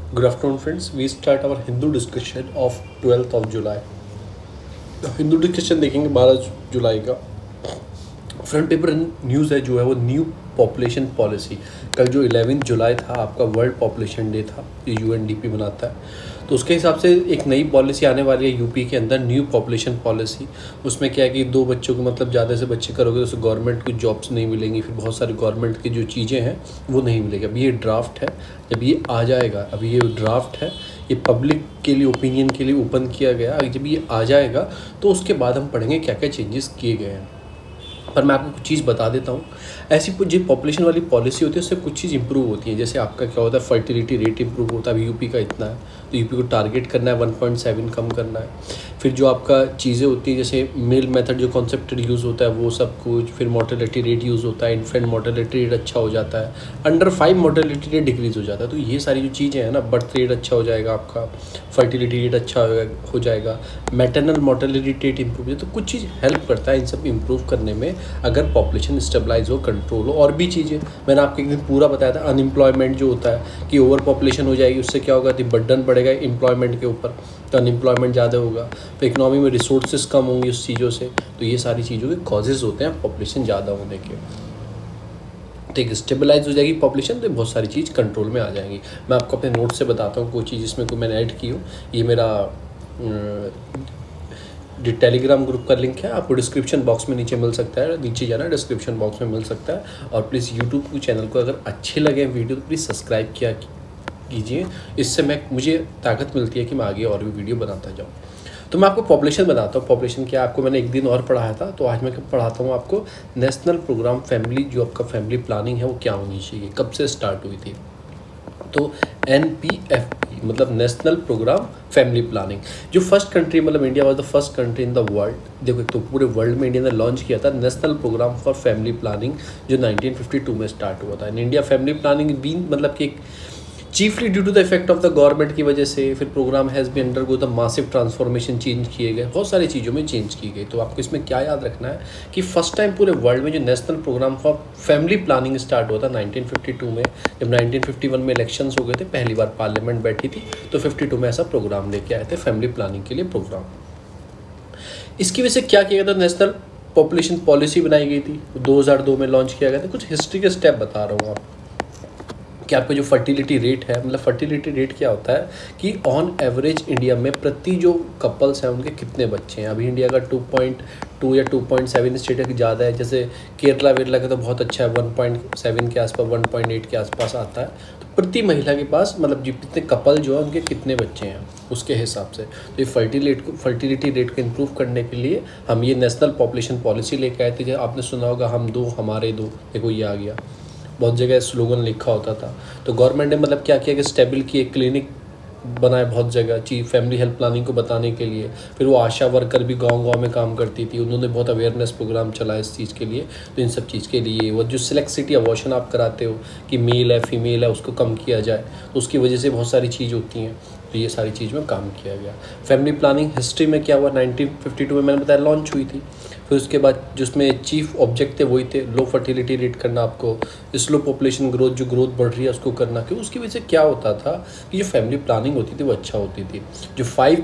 Good afternoon, friends. We start our Hindu discussion of 12th of July. Hindu discussion देखेंगे 12 जुलाई का। Front paper news है जो है वो न्यू पॉपुलेशन पॉलिसी। कल जो 11 जुलाई था आपका वर्ल्ड पॉपुलेशन डे था, ये यूएनडीपी मनाता है। तो उसके हिसाब से एक नई पॉलिसी आने वाली है यूपी के अंदर, न्यू पॉपुलेशन पॉलिसी। उसमें क्या है कि 2 बच्चों को मतलब ज़्यादा से बच्चे करोगे तो गवर्नमेंट को जॉब्स नहीं मिलेंगी, फिर बहुत सारी गवर्नमेंट की जो चीज़ें हैं वो नहीं मिलेगी। अभी ये ड्राफ्ट है, जब ये आ जाएगा, अभी ये ड्राफ्ट है, ये पब्लिक के लिए ओपिनियन के लिए ओपन किया गया। जब ये आ जाएगा तो उसके बाद हम पढ़ेंगे क्या क्या चेंजेस किए गए हैं। पर मैं आपको कुछ चीज़ बता देता हूँ। ऐसी जो पॉपुलेशन वाली पॉलिसी होती है उससे कुछ चीज़ इंप्रूव होती है। जैसे आपका क्या होता है, फर्टिलिटी रेट इंप्रूव होता है। अभी यूपी का इतना है तो यूपी को टारगेट करना है 1.7 कम करना है। फिर जो आपका चीज़ें होती हैं जैसे मेल मेथड जो कॉन्सेप्टेड यूज़ होता है वो सब कुछ, फिर मोर्टेलिटी रेट यूज़ होता है, इन्फेंट मोर्टेलिटी रेट अच्छा हो जाता है, अंडर 5 मोर्टेलिटी रेट डिक्रीज़ हो जाता है। तो ये सारी जो चीज़ें हैं ना, बर्थ रेट अच्छा हो जाएगा आपका, फर्टिलिटी रेट अच्छा हो जाएगा, मैटरनल मोर्टेलिटी रेट इंप्रूव हो जाए। तो कुछ चीज़ हेल्प करता है इन सब इंप्रूव करने में अगर पॉपुलेशन स्टेबलाइज हो, कंट्रोल हो। और भी चीज़ें मैंने आपको एक दिन पूरा बताया था। अनएम्प्लॉयमेंट जो होता है कि ओवर पॉपुलेशन हो जाएगी, उससे क्या होगा कि बर्डन बढ़ेगा एम्प्लॉयमेंट के ऊपर, तो अनएम्प्लॉयमेंट ज़्यादा होगा, फिर इकनॉमी में रिसोर्सेज कम होंगी उस चीज़ों से। तो ये सारी चीज़ों के कॉजेज़ होते हैं पॉपुलेशन ज़्यादा होने के। तो एक स्टेबलाइज हो जाएगी पॉपुलेशन तो बहुत सारी चीज़ कंट्रोल में आ जाएंगी। मैं आपको अपने नोट से बताता हूँ कोई चीज़ इसमें कोई मैंने ऐड की हो। ये मेरा टेलीग्राम ग्रुप का लिंक है, आपको डिस्क्रिप्शन बॉक्स में नीचे मिल सकता है, नीचे जाना डिस्क्रिप्शन बॉक्स में मिल सकता है। और प्लीज़ यूट्यूब चैनल को अगर अच्छे लगे वीडियो तो प्लीज़ सब्सक्राइब किया कीजिए। इससे मुझे ताकत मिलती है कि मैं आगे और भी वीडियो बनाता जाऊँ। तो मैं आपको पॉपुलेशन बताता हूँ। पॉपुलेशन क्या आपको मैंने एक दिन और पढ़ाया था, तो आज मैं पढ़ाता हूँ आपको नेशनल प्रोग्राम फैमिली, जो आपका फैमिली प्लानिंग है वो क्या होनी चाहिए, कब से स्टार्ट हुई थी। तो NPFP मतलब नेशनल प्रोग्राम फैमिली प्लानिंग, जो फर्स्ट कंट्री मतलब India was the first country in the world. देखो तो पूरे वर्ल्ड में इंडिया ने लॉन्च किया था national program for family planning, जो 1952 में स्टार्ट हुआ था। In India family planning been मतलब कि chiefly due to the effect of the government की वजह से, फिर program has be undergo the massive transformation, change किए गए, बहुत सारी चीज़ों में चेंज की गई। तो आपको इसमें क्या याद रखना है कि फर्स्ट टाइम पूरे वर्ल्ड में जो national program for family planning start हुआ था 1952 में। जब 1951 में इलेक्शंस हो गए थे, पहली बार पार्लियामेंट बैठी थी, तो 52 में ऐसा प्रोग्राम लेके आए थे फैमिली प्लानिंग के लिए प्रोग्राम। इसकी वजह से क्या किया गया था, नेशनल पॉपुलेशन पॉलिसी बनाई गई थी, 2002 में लॉन्च किया गया था। कुछ हिस्ट्री के स्टेप बता रहा हूँ आपको कि आपका जो फर्टिलिटी रेट है, मतलब फर्टिलिटी रेट क्या होता है कि ऑन एवरेज इंडिया में प्रति जो कपल्स हैं उनके कितने बच्चे हैं। अभी इंडिया का 2.2 या 2.7 स्टेट है, ज़्यादा है। जैसे केरला वेरला का तो बहुत अच्छा है, 1.7 के आसपास, 1.8 के आसपास आता है। तो प्रति महिला के पास मतलब जितने कपल जो है उनके कितने बच्चे हैं उसके हिसाब से। तो ये फर्टिलिटी रेट को इम्प्रूव करने के लिए हम ये नेशनल पॉपुलेशन पॉलिसी लेके आए थे। आपने सुना होगा, हम दो हमारे दो, देखो ये आ गया, बहुत जगह स्लोगन लिखा होता था। तो गवर्नमेंट ने मतलब क्या किया कि स्टेबल की एक क्लिनिक बनाए बहुत जगह चीफ फैमिली हेल्थ प्लानिंग को बताने के लिए। फिर वो आशा वर्कर भी गांव-गांव में काम करती थी, उन्होंने बहुत अवेयरनेस प्रोग्राम चलाया इस चीज़ के लिए। तो इन सब चीज़ के लिए वो जो सिलेक्ट सिटी अबॉर्शन आप कराते हो कि मेल है फीमेल है उसको कम किया जाए, तो उसकी वजह से बहुत सारी चीज़ होती हैं। तो ये सारी चीज़ में काम किया गया। फैमिली प्लानिंग हिस्ट्री में क्या हुआ, 1952 में मैंने बताया लॉन्च हुई थी। फिर उसके बाद जिसमें चीफ ऑब्जेक्ट थे वही थे, लो फर्टिलिटी रेट करना, आपको स्लो पॉपुलेशन ग्रोथ, जो ग्रोथ बढ़ रही है उसको करना। क्यों, उसकी वजह से क्या होता था कि जो फैमिली प्लानिंग होती थी वो अच्छा होती थी। जो 5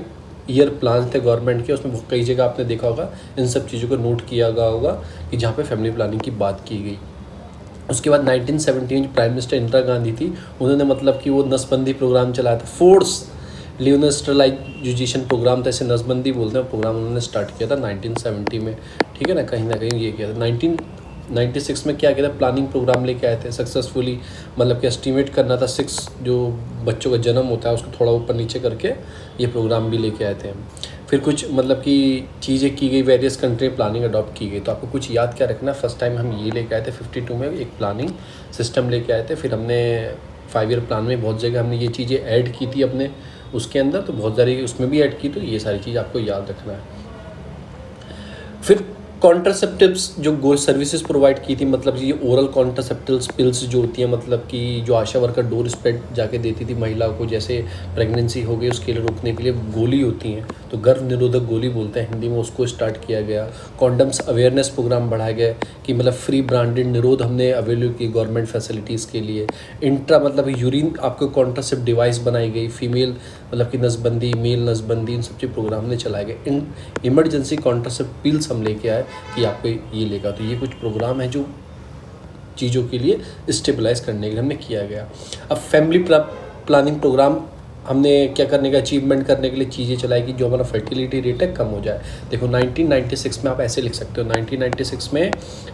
ईयर प्लान थे गवर्नमेंट के, उसमें कई जगह आपने देखा होगा इन सब चीज़ों को नोट किया गया होगा कि जहाँ पे फैमिली प्लानिंग की बात की गई। उसके बाद 1917 जो प्राइम मिनिस्टर इंदिरा गांधी थी, उन्होंने मतलब कि वो नसबंदी प्रोग्राम चलाया था, फोर्स लियोनेस्टलाइजेशन प्रोग्राम था, ऐसे नसबंदी बोलते हैं प्रोग्राम, उन्होंने स्टार्ट किया था 1970 में। ठीक है ना कहीं ये किया था। 1996 में क्या किया था, प्लानिंग प्रोग्राम लेके आए थे सक्सेसफुली। मतलब कि एस्टिमेट करना था 6 जो बच्चों का जन्म होता है उसको थोड़ा ऊपर नीचे करके ये प्रोग्राम भी लेके आए थे हम। फिर कुछ मतलब कि चीज़ें की गई, वेरियस कंट्री में प्लानिंग अडॉप्ट की गई। तो आपको कुछ याद क्या रखना, फर्स्ट टाइम हम ये लेके आए थे 52 में, एक प्लानिंग सिस्टम लेके आए थे। फिर हमने 5 ईयर प्लान में बहुत जगह हमने ये चीज़ें ऐड की थी अपने उसके अंदर, तो बहुत सारी उसमें भी ऐड की। तो ये सारी चीज़ आपको याद रखना है। फिर कॉन्ट्रासेप्टिव्स जो गो सर्विसेज प्रोवाइड की थी, मतलब ये ओरल कॉन्ट्रासेप्टिव्स पिल्स जो होती हैं, मतलब कि जो आशा वर्कर डोर स्टेप जाके देती थी महिला को, जैसे प्रेगनेंसी हो गई उसके लिए रोकने के लिए गोली होती हैं, तो गर्भ निरोधक गोली बोलते हैं हिंदी में, उसको स्टार्ट किया गया। कॉन्डम्स अवेयरनेस प्रोग्राम बढ़ाया गया कि मतलब फ्री ब्रांडेड निरोध हमने अवेलेबल की गवर्नमेंट फैसिलिटीज़ के लिए। इंट्रा मतलब यूरिन आपको कॉन्ट्रासेप्ट डिवाइस बनाई गई, फीमेल मतलब कि नसबंदी, मेल नसबंदी, इन सब चीज़ प्रोग्राम ने चलाए गए। इन इमरजेंसी कॉन्ट्रासेप्ट पिल्स हम लेके आए कि आपको ये लेगा, तो ये कुछ प्रोग्राम है जो चीज़ों के लिए स्टेबलाइज करने के लिए हमने किया गया। अब फैमिली प्लानिंग प्रोग्राम हमने क्या करने का, अचीवमेंट करने के लिए चीज़ें चलाई कि जो हमारा फर्टिलिटी रेट है कम हो जाए। देखो 1996 में आप ऐसे लिख सकते हो, 1996 में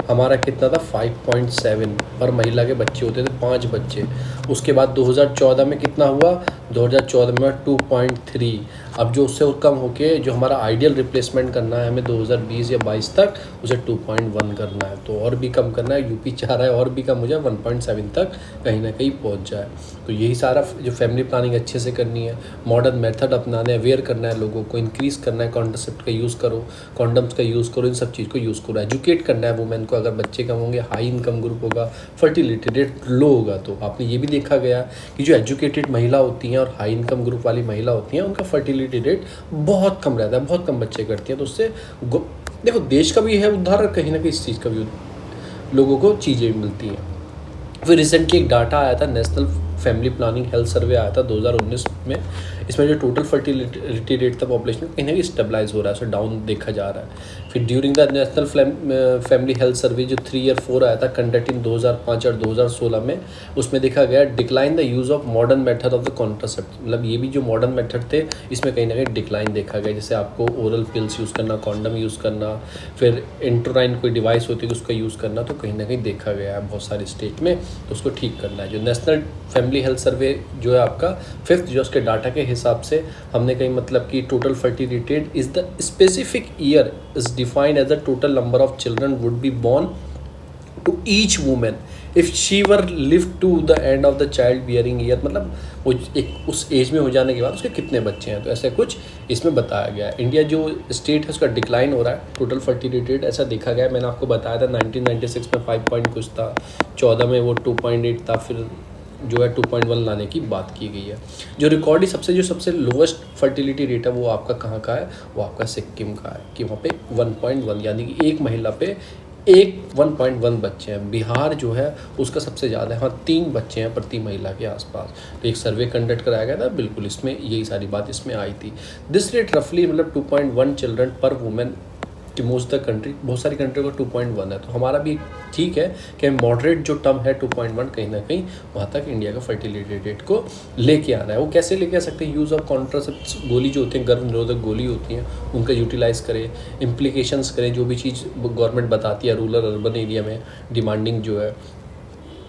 हमारा कितना था 5.7 पर महिला के बच्चे होते थे, 5 बच्चे। उसके बाद 2014 में कितना हुआ, 2014 में 2.3। अब जो उससे कम होके जो हमारा आइडियल रिप्लेसमेंट करना है हमें 2020 या 22 तक, उसे 2.1 करना है, तो और भी कम करना है। यूपी चाह रहा है और भी कम हो जाए, 1.7 तक कहीं ना कहीं पहुंच जाए। तो यही सारा जो फैमिली प्लानिंग अच्छे से करनी है, मॉडर्न मेथड अपनाना है, अवेयर करना है लोगों को, इंक्रीज़ करना है, कॉन्ट्रासेप्ट का यूज़ करो, कॉन्डम्स का यूज़ करो, इन सब चीज़ को यूज़ करो। एजुकेट करना है वुमेन को, अगर बच्चे कम होंगे, हाई इनकम ग्रुप होगा, फर्टिलिटी रेट लो होगा, तो आपने ये भी देखा गया कि जो एजुकेटेड महिला होती हैं और हाई इनकम ग्रुप वाली महिला होती हैं उनका फर्टिलिटी रेट बहुत कम रहता है, बहुत कम बच्चे करती हैं। तो उससे देखो देश का भी है उद्धार, कहीं ना कहीं इस चीज़ का भी लोगों को चीज़ें मिलती हैं। फिर रिसेंटली एक डाटा आया था, national family planning health survey आया था 2019 में। इसमें जो टोटल फर्टिलिटी रेट था पॉपुलेशन कहीं ना कहीं स्टेबलाइज हो रहा है, उसे डाउन देखा जा रहा है। फिर during the national family health सर्वे जो 3 और 4 आया था, कंडक्ट इन 2005 और 2016 में, उसमें देखा गया decline the use of modern method of the contracept, मतलब ये भी जो मॉडर्न मेथड थे इसमें कहीं ना कहीं डिक्लाइन देखा गया। जैसे आपको ओरल पिल्स यूज़ करना, कॉन्डम यूज़ करना, फिर इंट्रोराइन कोई डिवाइस होती है उसका यूज़ करना, तो कहीं ना कहीं देखा गया है बहुत सारे स्टेट में, तो उसको ठीक करना है। जो नेशनल फैमिली हेल्थ सर्वे जो है आपका 5th जो उसके डाटा के हिसाब से हमने कहीं मतलब कि total fertility rate is the specific year is defined as the total number of children would be born to each women if she were live to the end of the child bearing year, मतलब वो एक उस as में हो जाने के बाद उसके कितने बच्चे हैं, तो ऐसा कुछ इसमें बताया गया है। इंडिया जो स्टेट है उसका डिक्लाइन हो रहा है टोटल फर्टिलिटी रेट, ऐसा देखा गया है। मैंने आपको बताया था 1996 में 5 पॉइंट कुछ था, 14 में वो 2.8 था, फिर जो है 2.1 लाने की बात की गई है। जो रिकॉर्ड ही सबसे लोवेस्ट फर्टिलिटी रेट है वो आपका कहाँ का है, वो आपका सिक्किम का है कि वहाँ पे 1.1 यानी कि एक महिला पे 1.1 बच्चे हैं। बिहार जो है उसका सबसे ज़्यादा है, हाँ 3 बच्चे हैं प्रति महिला के आसपास। तो एक सर्वे कंडक्ट कराया गया था, बिल्कुल इसमें यही सारी बात इसमें आई थी। दिस रेट रफली मतलब 2.1 चिल्ड्रन पर वुमेन कि मोस्ट द कंट्री, बहुत सारी कंट्री का 2.1 है, तो हमारा भी ठीक है कि मॉडरेट जो टर्म है 2.1 कहीं ना कहीं वहाँ तक इंडिया का फर्टिलिटी रेट को लेके आना है। वो कैसे लेके आ सकते हैं, यूज़ ऑफ कॉन्ट्रासेप्ट्स, गोली जो होती हैं गर्भ निरोधक गोली होती हैं उनका यूटिलाइज़ करें, इम्प्लीकेशंस करें, जो भी चीज़ गवर्नमेंट बताती है रूरल अर्बन एरिया में डिमांडिंग जो है।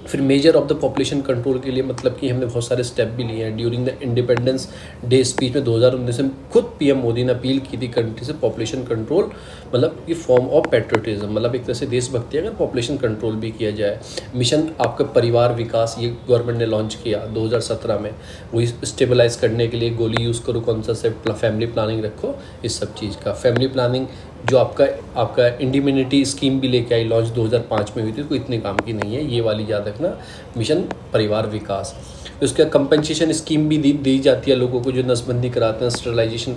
फिर measure of the population control के लिए मतलब कि हमने बहुत सारे स्टेप भी लिए हैं। During the independence day speech में 2019 में खुद पीएम मोदी ने अपील की थी कंट्री से पॉपुलेशन कंट्रोल, मतलब कि फॉर्म ऑफ पेट्रोटिज्म, मतलब एक तरह से देशभक्ति अगर पॉपुलेशन कंट्रोल भी किया जाए। मिशन आपका परिवार विकास ये गवर्नमेंट ने लॉन्च किया 2017 में, वही स्टेबलाइज करने के लिए गोली यूज़ करो, कौन सा से फैमिली प्लानिंग रखो, इस सब चीज़ का फैमिली प्लानिंग जो आपका इंडिमिनिटी स्कीम भी लेके आई, लॉन्च 2005 में हुई थी, कोई इतने काम की नहीं है, ये वाली याद रखना, मिशन परिवार विकास। उसका कंपनसेशन स्कीम भी दी जाती है लोगों को जो नसबंदी कराते हैं, स्टरलाइजेशन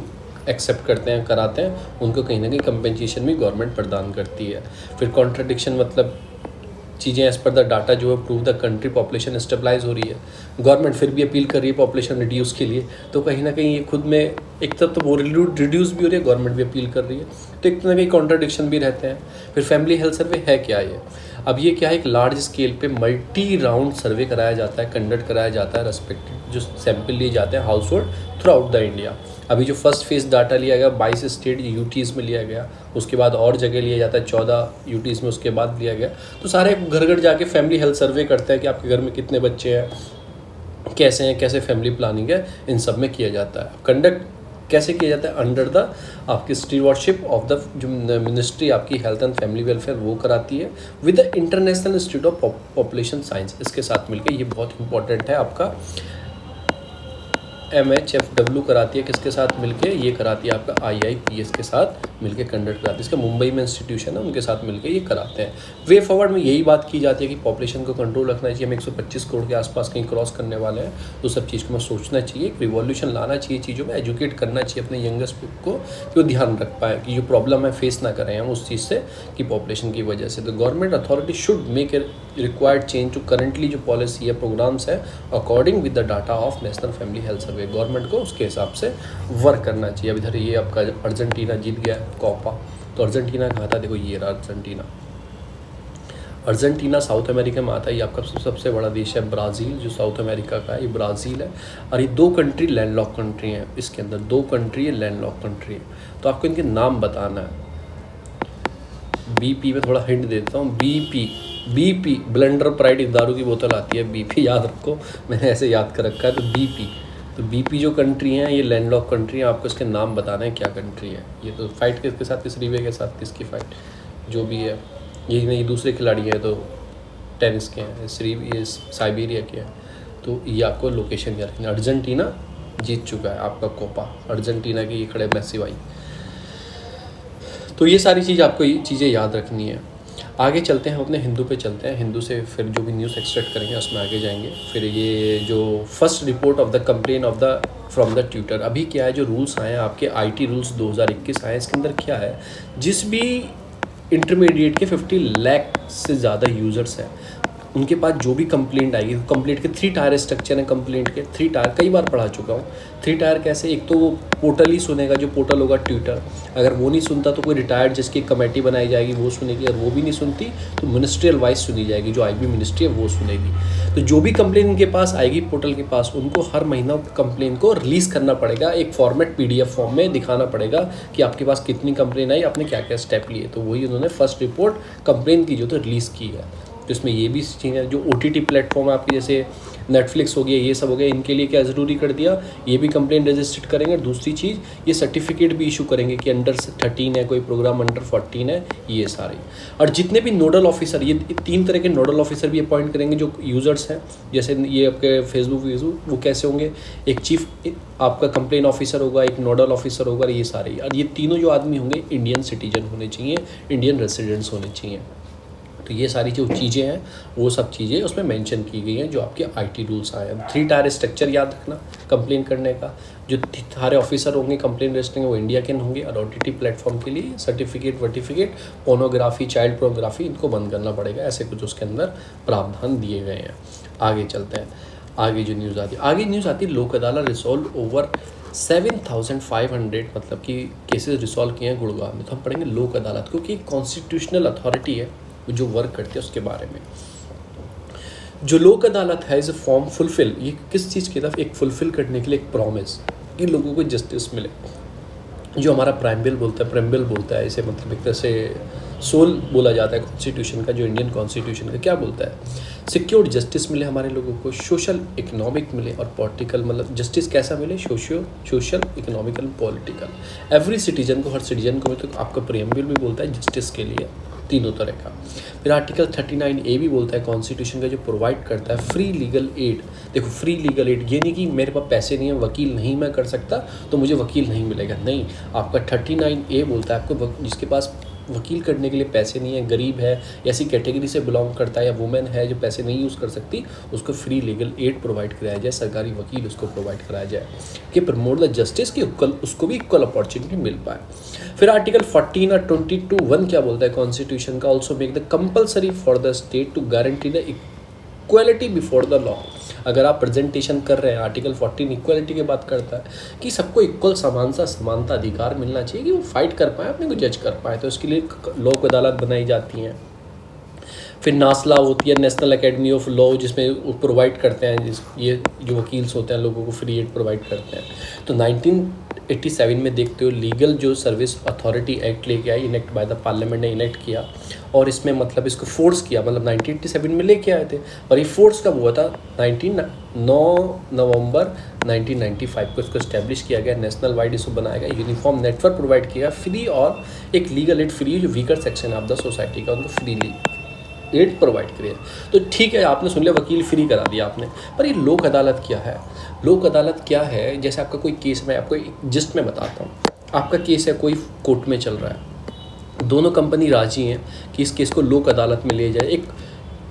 एक्सेप्ट करते हैं, कराते हैं, उनको कहीं ना कहीं कंपनसेशन भी गवर्नमेंट प्रदान करती है। फिर कॉन्ट्रडिक्शन मतलब चीज़ें एज पर द डाटा जो है prove the country population stabilize हो रही है, गवर्नमेंट फिर भी अपील कर रही है पॉपुलेशन रिड्यूस के लिए, तो कहीं ना कहीं ये खुद में एक तरफ तो वो रिड्यूस भी हो रही है, गवर्नमेंट भी अपील कर रही है, तो एक तरह ना कहीं कॉन्ट्रडिक्शन भी रहते हैं। फिर फैमिली हेल्थ सर्वे है क्या ये, अब ये क्या है, एक लार्ज स्केल पे मल्टी राउंड सर्वे कराया जाता है, कंडक्ट कराया जाता है, रेस्पेक्टिव जो सैंपल लिए जाते हैं house hold through out the India. अभी जो फर्स्ट फेज डाटा लिया गया 22 स्टेट यूटीज़ में लिया गया, उसके बाद और जगह लिया जाता है 14 यूटीज़ में, उसके बाद लिया गया। तो सारे घर घर जाके फैमिली हेल्थ सर्वे करते हैं कि आपके घर में कितने बच्चे हैं, कैसे हैं, कैसे फैमिली प्लानिंग है, इन सब में किया जाता है। कंडक्ट कैसे किया जाता है, अंडर द आपकी स्टीवर्डशिप ऑफ द जो मिनिस्ट्री आपकी हेल्थ एंड फैमिली वेलफेयर वो कराती है with the international institute of population science, इसके साथ मिलकर, ये बहुत इंपॉर्टेंट है आपका OMHFW कराती है किसके साथ मिलके, ये कराती है आपका IIPS के साथ मिलके कंडक्ट कराती है। इसका मुंबई में इंस्टीट्यूशन है, उनके साथ मिलके ये कराते हैं। वे फॉरवर्ड में यही बात की जाती है कि पॉपुलेशन को कंट्रोल रखना चाहिए, हम 125 करोड़ के आसपास कहीं क्रॉस करने वाले हैं, तो सब चीज़ को मैं सोचना चाहिए, एक रिवॉल्यूशन लाना चाहिए चीज़ों में, एजुकेट करना चाहिए अपने यंगेस्ट को कि वो ध्यान रख पाए कि जो प्रॉब्लम है फेस ना करें हम उस चीज़ से कि पॉपुलेशन की वजह से। तो government authority should make a required change to currently जो पॉलिसी है प्रोग्राम्स है according with the data of national family health survey. Government को उसके हिसाब से वर्क करना चाहिए। अब इधर ये आपका अर्जेंटीना जीत गया कोपा, तो अर्जेंटीना कहाँ था, देखो ये रहा अर्जेंटीना। अर्जेंटीना साउथ अमेरिका में आता है, ये आपका सबसे बड़ा देश है। ब्राज़ील जो साउथ अमेरिका का है, ये ब्राज़ील है। और ये 2 कंट्री लैंडलॉक कंट्री हैं, इसके अंदर 2 कंट्री है लैंडलॉक कंट्री है। तो आपको इनके नाम बताना है। BP में थोड़ा हिंट देता हूँ, BP ब्लेंडर प्राइड एक दारू की बोतल आती है, BP याद रखो, मैंने ऐसे याद कर रखा है। तो BP जो कंट्री हैं ये लैंडलॉक कंट्री हैं, आपको इसके नाम बताना है क्या कंट्री है। ये तो फाइट किसके साथ, किस रीवे के साथ, किसकी फाइट जो भी है, ये नहीं दूसरे खिलाड़ी हैं तो टेनिस के हैं, ये साइबेरिया के हैं। तो ये आपको लोकेशन याद रखना। अर्जेंटीना जीत चुका है आपका कोपा, अर्जेंटीना की ये खड़े मेसी भाई। तो ये सारी चीज़ आपको ये चीज़ें याद रखनी है। आगे चलते हैं, अपने हिंदू पे चलते हैं। हिंदू से फिर जो भी न्यूज़ एक्सट्रैक्ट करेंगे उसमें आगे जाएंगे। फिर ये जो first report of the complain of the from the tutor, अभी क्या है जो रूल्स आए हैं आपके IT रूल्स 2021 आए, इसके अंदर क्या है, जिस भी इंटरमीडिएट के 50 लाख से ज़्यादा यूज़र्स हैं उनके पास जो भी कंप्लेंट आएगी, कंप्लेंट के 3 टायर स्ट्रक्चर हैं। कंप्लेंट के 3 टायर कई बार पढ़ा चुका हूँ। 3 टायर कैसे, एक तो वो पोर्टल ही सुनेगा, जो पोर्टल होगा ट्विटर, अगर वो नहीं सुनता तो कोई रिटायर्ड जिसकी कमेटी बनाई जाएगी वो सुनेगी, अगर वो भी नहीं सुनती तो मिनिस्ट्रियल वाइज सुनी जाएगी, जो IB मिनिस्ट्री है वो सुनेगी। तो जो भी कंप्लेन इनके पास आएगी पोर्टल के पास, उनको हर महीना कंप्लेन को रिलीज़ करना पड़ेगा, एक फॉर्मेट PDF फॉर्म में दिखाना पड़ेगा कि आपके पास कितनी कंप्लेन आई, आपने क्या क्या स्टेप लिए। तो वही उन्होंने फर्स्ट रिपोर्ट कंप्लेन की जो तो रिलीज़ की है। तो इसमें ये भी चीज़ है, जो OTT प्लेटफॉर्म है आपकी, जैसे नेटफ्लिक्स हो गया, ये सब हो गया, इनके लिए क्या ज़रूरी कर दिया, ये भी कंप्लेंट रजिस्टर्ड करेंगे। दूसरी चीज़, ये सर्टिफिकेट भी इशू करेंगे कि अंडर 13 है, कोई प्रोग्राम अंडर 14 है, ये सारे। और जितने भी नोडल ऑफिसर, ये 3 तरह के नोडल ऑफिसर भी अपॉइंट करेंगे जो यूज़र्स हैं। जैसे ये आपके फेसबुक वो कैसे होंगे, एक चीफ आपका कंप्लेन ऑफिसर होगा, एक नोडल ऑफिसर होगा, ये सारे। और ये तीनों जो आदमी होंगे इंडियन सिटीजन होने चाहिए, इंडियन रेसिडेंट्स होने चाहिए। तो ये सारी जो चीज़ें हैं वो सब चीज़ें उसमें मेंशन की गई हैं जो आपके IT रूल्स आए हैं। 3 टायर स्ट्रक्चर याद रखना कंप्लेन करने का, जो सारे ऑफिसर होंगे कंप्लेन रजिस्टर वो इंडिया के होंगे। और OTT प्लेटफॉर्म के लिए सर्टिफिकेट पोर्नोग्राफी, चाइल्ड पोर्नोग्राफी, इनको बंद करना पड़ेगा, ऐसे कुछ उसके अंदर प्रावधान दिए गए हैं। आगे चलते हैं, आगे जो न्यूज़ आती है लोक अदालत रिसॉल्व ओवर 7,500 मतलब कि केसेस रिसॉल्व किए हैं गुड़गांव में। तो हम पढ़ेंगे लोक अदालत, क्योंकि एक कॉन्स्टिट्यूशनल अथॉरिटी है जो वर्क करती है उसके बारे में। जो लोक अदालत है इज अ फॉर्म फुलफिल, ये किस चीज़ की तरफ, एक फुलफिल करने के लिए एक प्रॉमिस कि लोगों को जस्टिस मिले। जो हमारा प्रेम्बल बोलता है इसे, मतलब एक तरह से सोल बोला जाता है कॉन्स्टिट्यूशन का, जो इंडियन कॉन्स्टिट्यूशन का क्या बोलता है, सिक्योर्ड जस्टिस मिले हमारे लोगों को, सोशल इकोनॉमिक मिले और पॉलिटिकल, मतलब जस्टिस कैसा मिले, social economical political. Every citizen को, हर सिटीजन को, तो आपका प्रेम्बल भी बोलता है जस्टिस के लिए तीनों तरह का। फिर आर्टिकल 39A भी बोलता है कॉन्स्टिट्यूशन का, जो प्रोवाइड करता है फ्री लीगल एड। देखो फ्री लीगल एड ये नहीं कि मेरे पास पैसे नहीं है, वकील नहीं मैं कर सकता तो मुझे वकील नहीं मिलेगा, नहीं। आपका 39A बोलता है आपको जिसके पास वकील करने के लिए पैसे नहीं है, गरीब है, ऐसी कैटेगरी से बिलोंग करता है, या वुमेन है जो पैसे नहीं यूज़ कर सकती, उसको फ्री लीगल एड प्रोवाइड कराया जाए, सरकारी वकील उसको प्रोवाइड कराया जाए कि प्रमोट द जस्टिस की उसको भी इक्वल अपॉर्चुनिटी मिल पाए। फिर आर्टिकल 14 और 22(1) क्या बोलता है कॉन्स्टिट्यूशन का, also make the compulsory for the state to guarantee the equality before the law. अगर आप प्रेजेंटेशन कर रहे हैं, आर्टिकल 14 इक्वालिटी की बात करता है कि सबको इक्वल समानता अधिकार मिलना चाहिए कि वो फाइट कर पाए, अपने को जज कर पाए, तो उसके लिए लोक अदालत बनाई जाती हैं। फिर नासला होती है, नेशनल एकेडमी ऑफ लॉ, जिसमें वो प्रोवाइड करते हैं, ये जो वकील्स होते हैं लोगों को फ्री एड प्रोवाइड करते हैं। तो 1987 में देखते हो लीगल जो सर्विस अथॉरिटी एक्ट लेके आई, इनेक्ट बाय द पार्लियामेंट ने इनेक्ट किया, और इसमें मतलब इसको फोर्स किया, मतलब 1987 में लेके आए थे, और ये फोर्स कब हुआ था, 9 नवंबर 1995 को इसको इस्टेब्लिश किया गया, नेशनल वाइड इसको बनाया गया, यूनिफॉर्म नेटवर्क प्रोवाइड किया फ्री, और एक लीगल एड फ्री जो weaker section of the society का उनको फ्रीली एड प्रोवाइड करिए। तो ठीक है, आपने सुन लिया, वकील फ्री करा दिया आपने, पर ये लोक अदालत क्या है? लोक अदालत क्या है? जैसे आपका कोई केस, मैं आपको जिस्ट में बताता हूँ। आपका केस है, कोई कोर्ट में चल रहा है, दोनों कंपनी राजी हैं कि इस केस को लोक अदालत में ले जाए। एक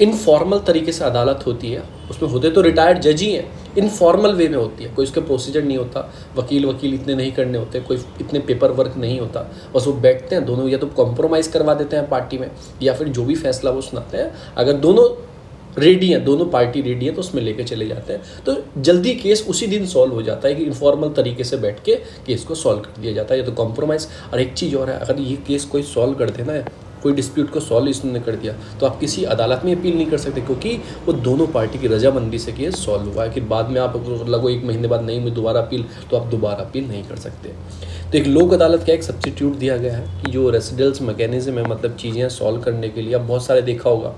इनफॉर्मल तरीके से अदालत होती है, उसमें होते तो रिटायर्ड जज ही हैं, इनफॉर्मल वे में होती है, कोई उसका प्रोसीजर नहीं होता, वकील इतने नहीं करने होते, कोई इतने पेपर वर्क नहीं होता, बस वो बैठते हैं दोनों, या तो कॉम्प्रोमाइज़ करवा देते हैं पार्टी में, या फिर जो भी फैसला वो सुनाते हैं, अगर दोनों रेडी हैं, दोनों पार्टी रेडी है, तो उसमें लेके चले जाते हैं। तो जल्दी केस उसी दिन सॉल्व हो जाता है कि इनफॉर्मल तरीके से बैठ के केस को सॉल्व कर दिया जाता है, या तो कॉम्प्रोमाइज़। और एक चीज़ और है, अगर ये केस कोई सॉल्व कर देना, कोई डिस्प्यूट को सॉल्व इसने कर दिया, तो आप किसी अदालत में अपील नहीं कर सकते, क्योंकि वो दोनों पार्टी की रजामंदी से केस सॉल्व हुआ है। कि बाद में आप लगो 1 महीने बाद नहीं मैं दोबारा अपील, तो आप दोबारा अपील नहीं कर सकते। तो एक लोक अदालत का एक सब्स्टिट्यूट दिया गया है कि जो रेसिडेंस मैकेनिज्म है, मतलब चीज़ें सॉल्व करने के लिए, आप बहुत सारे देखा होगा,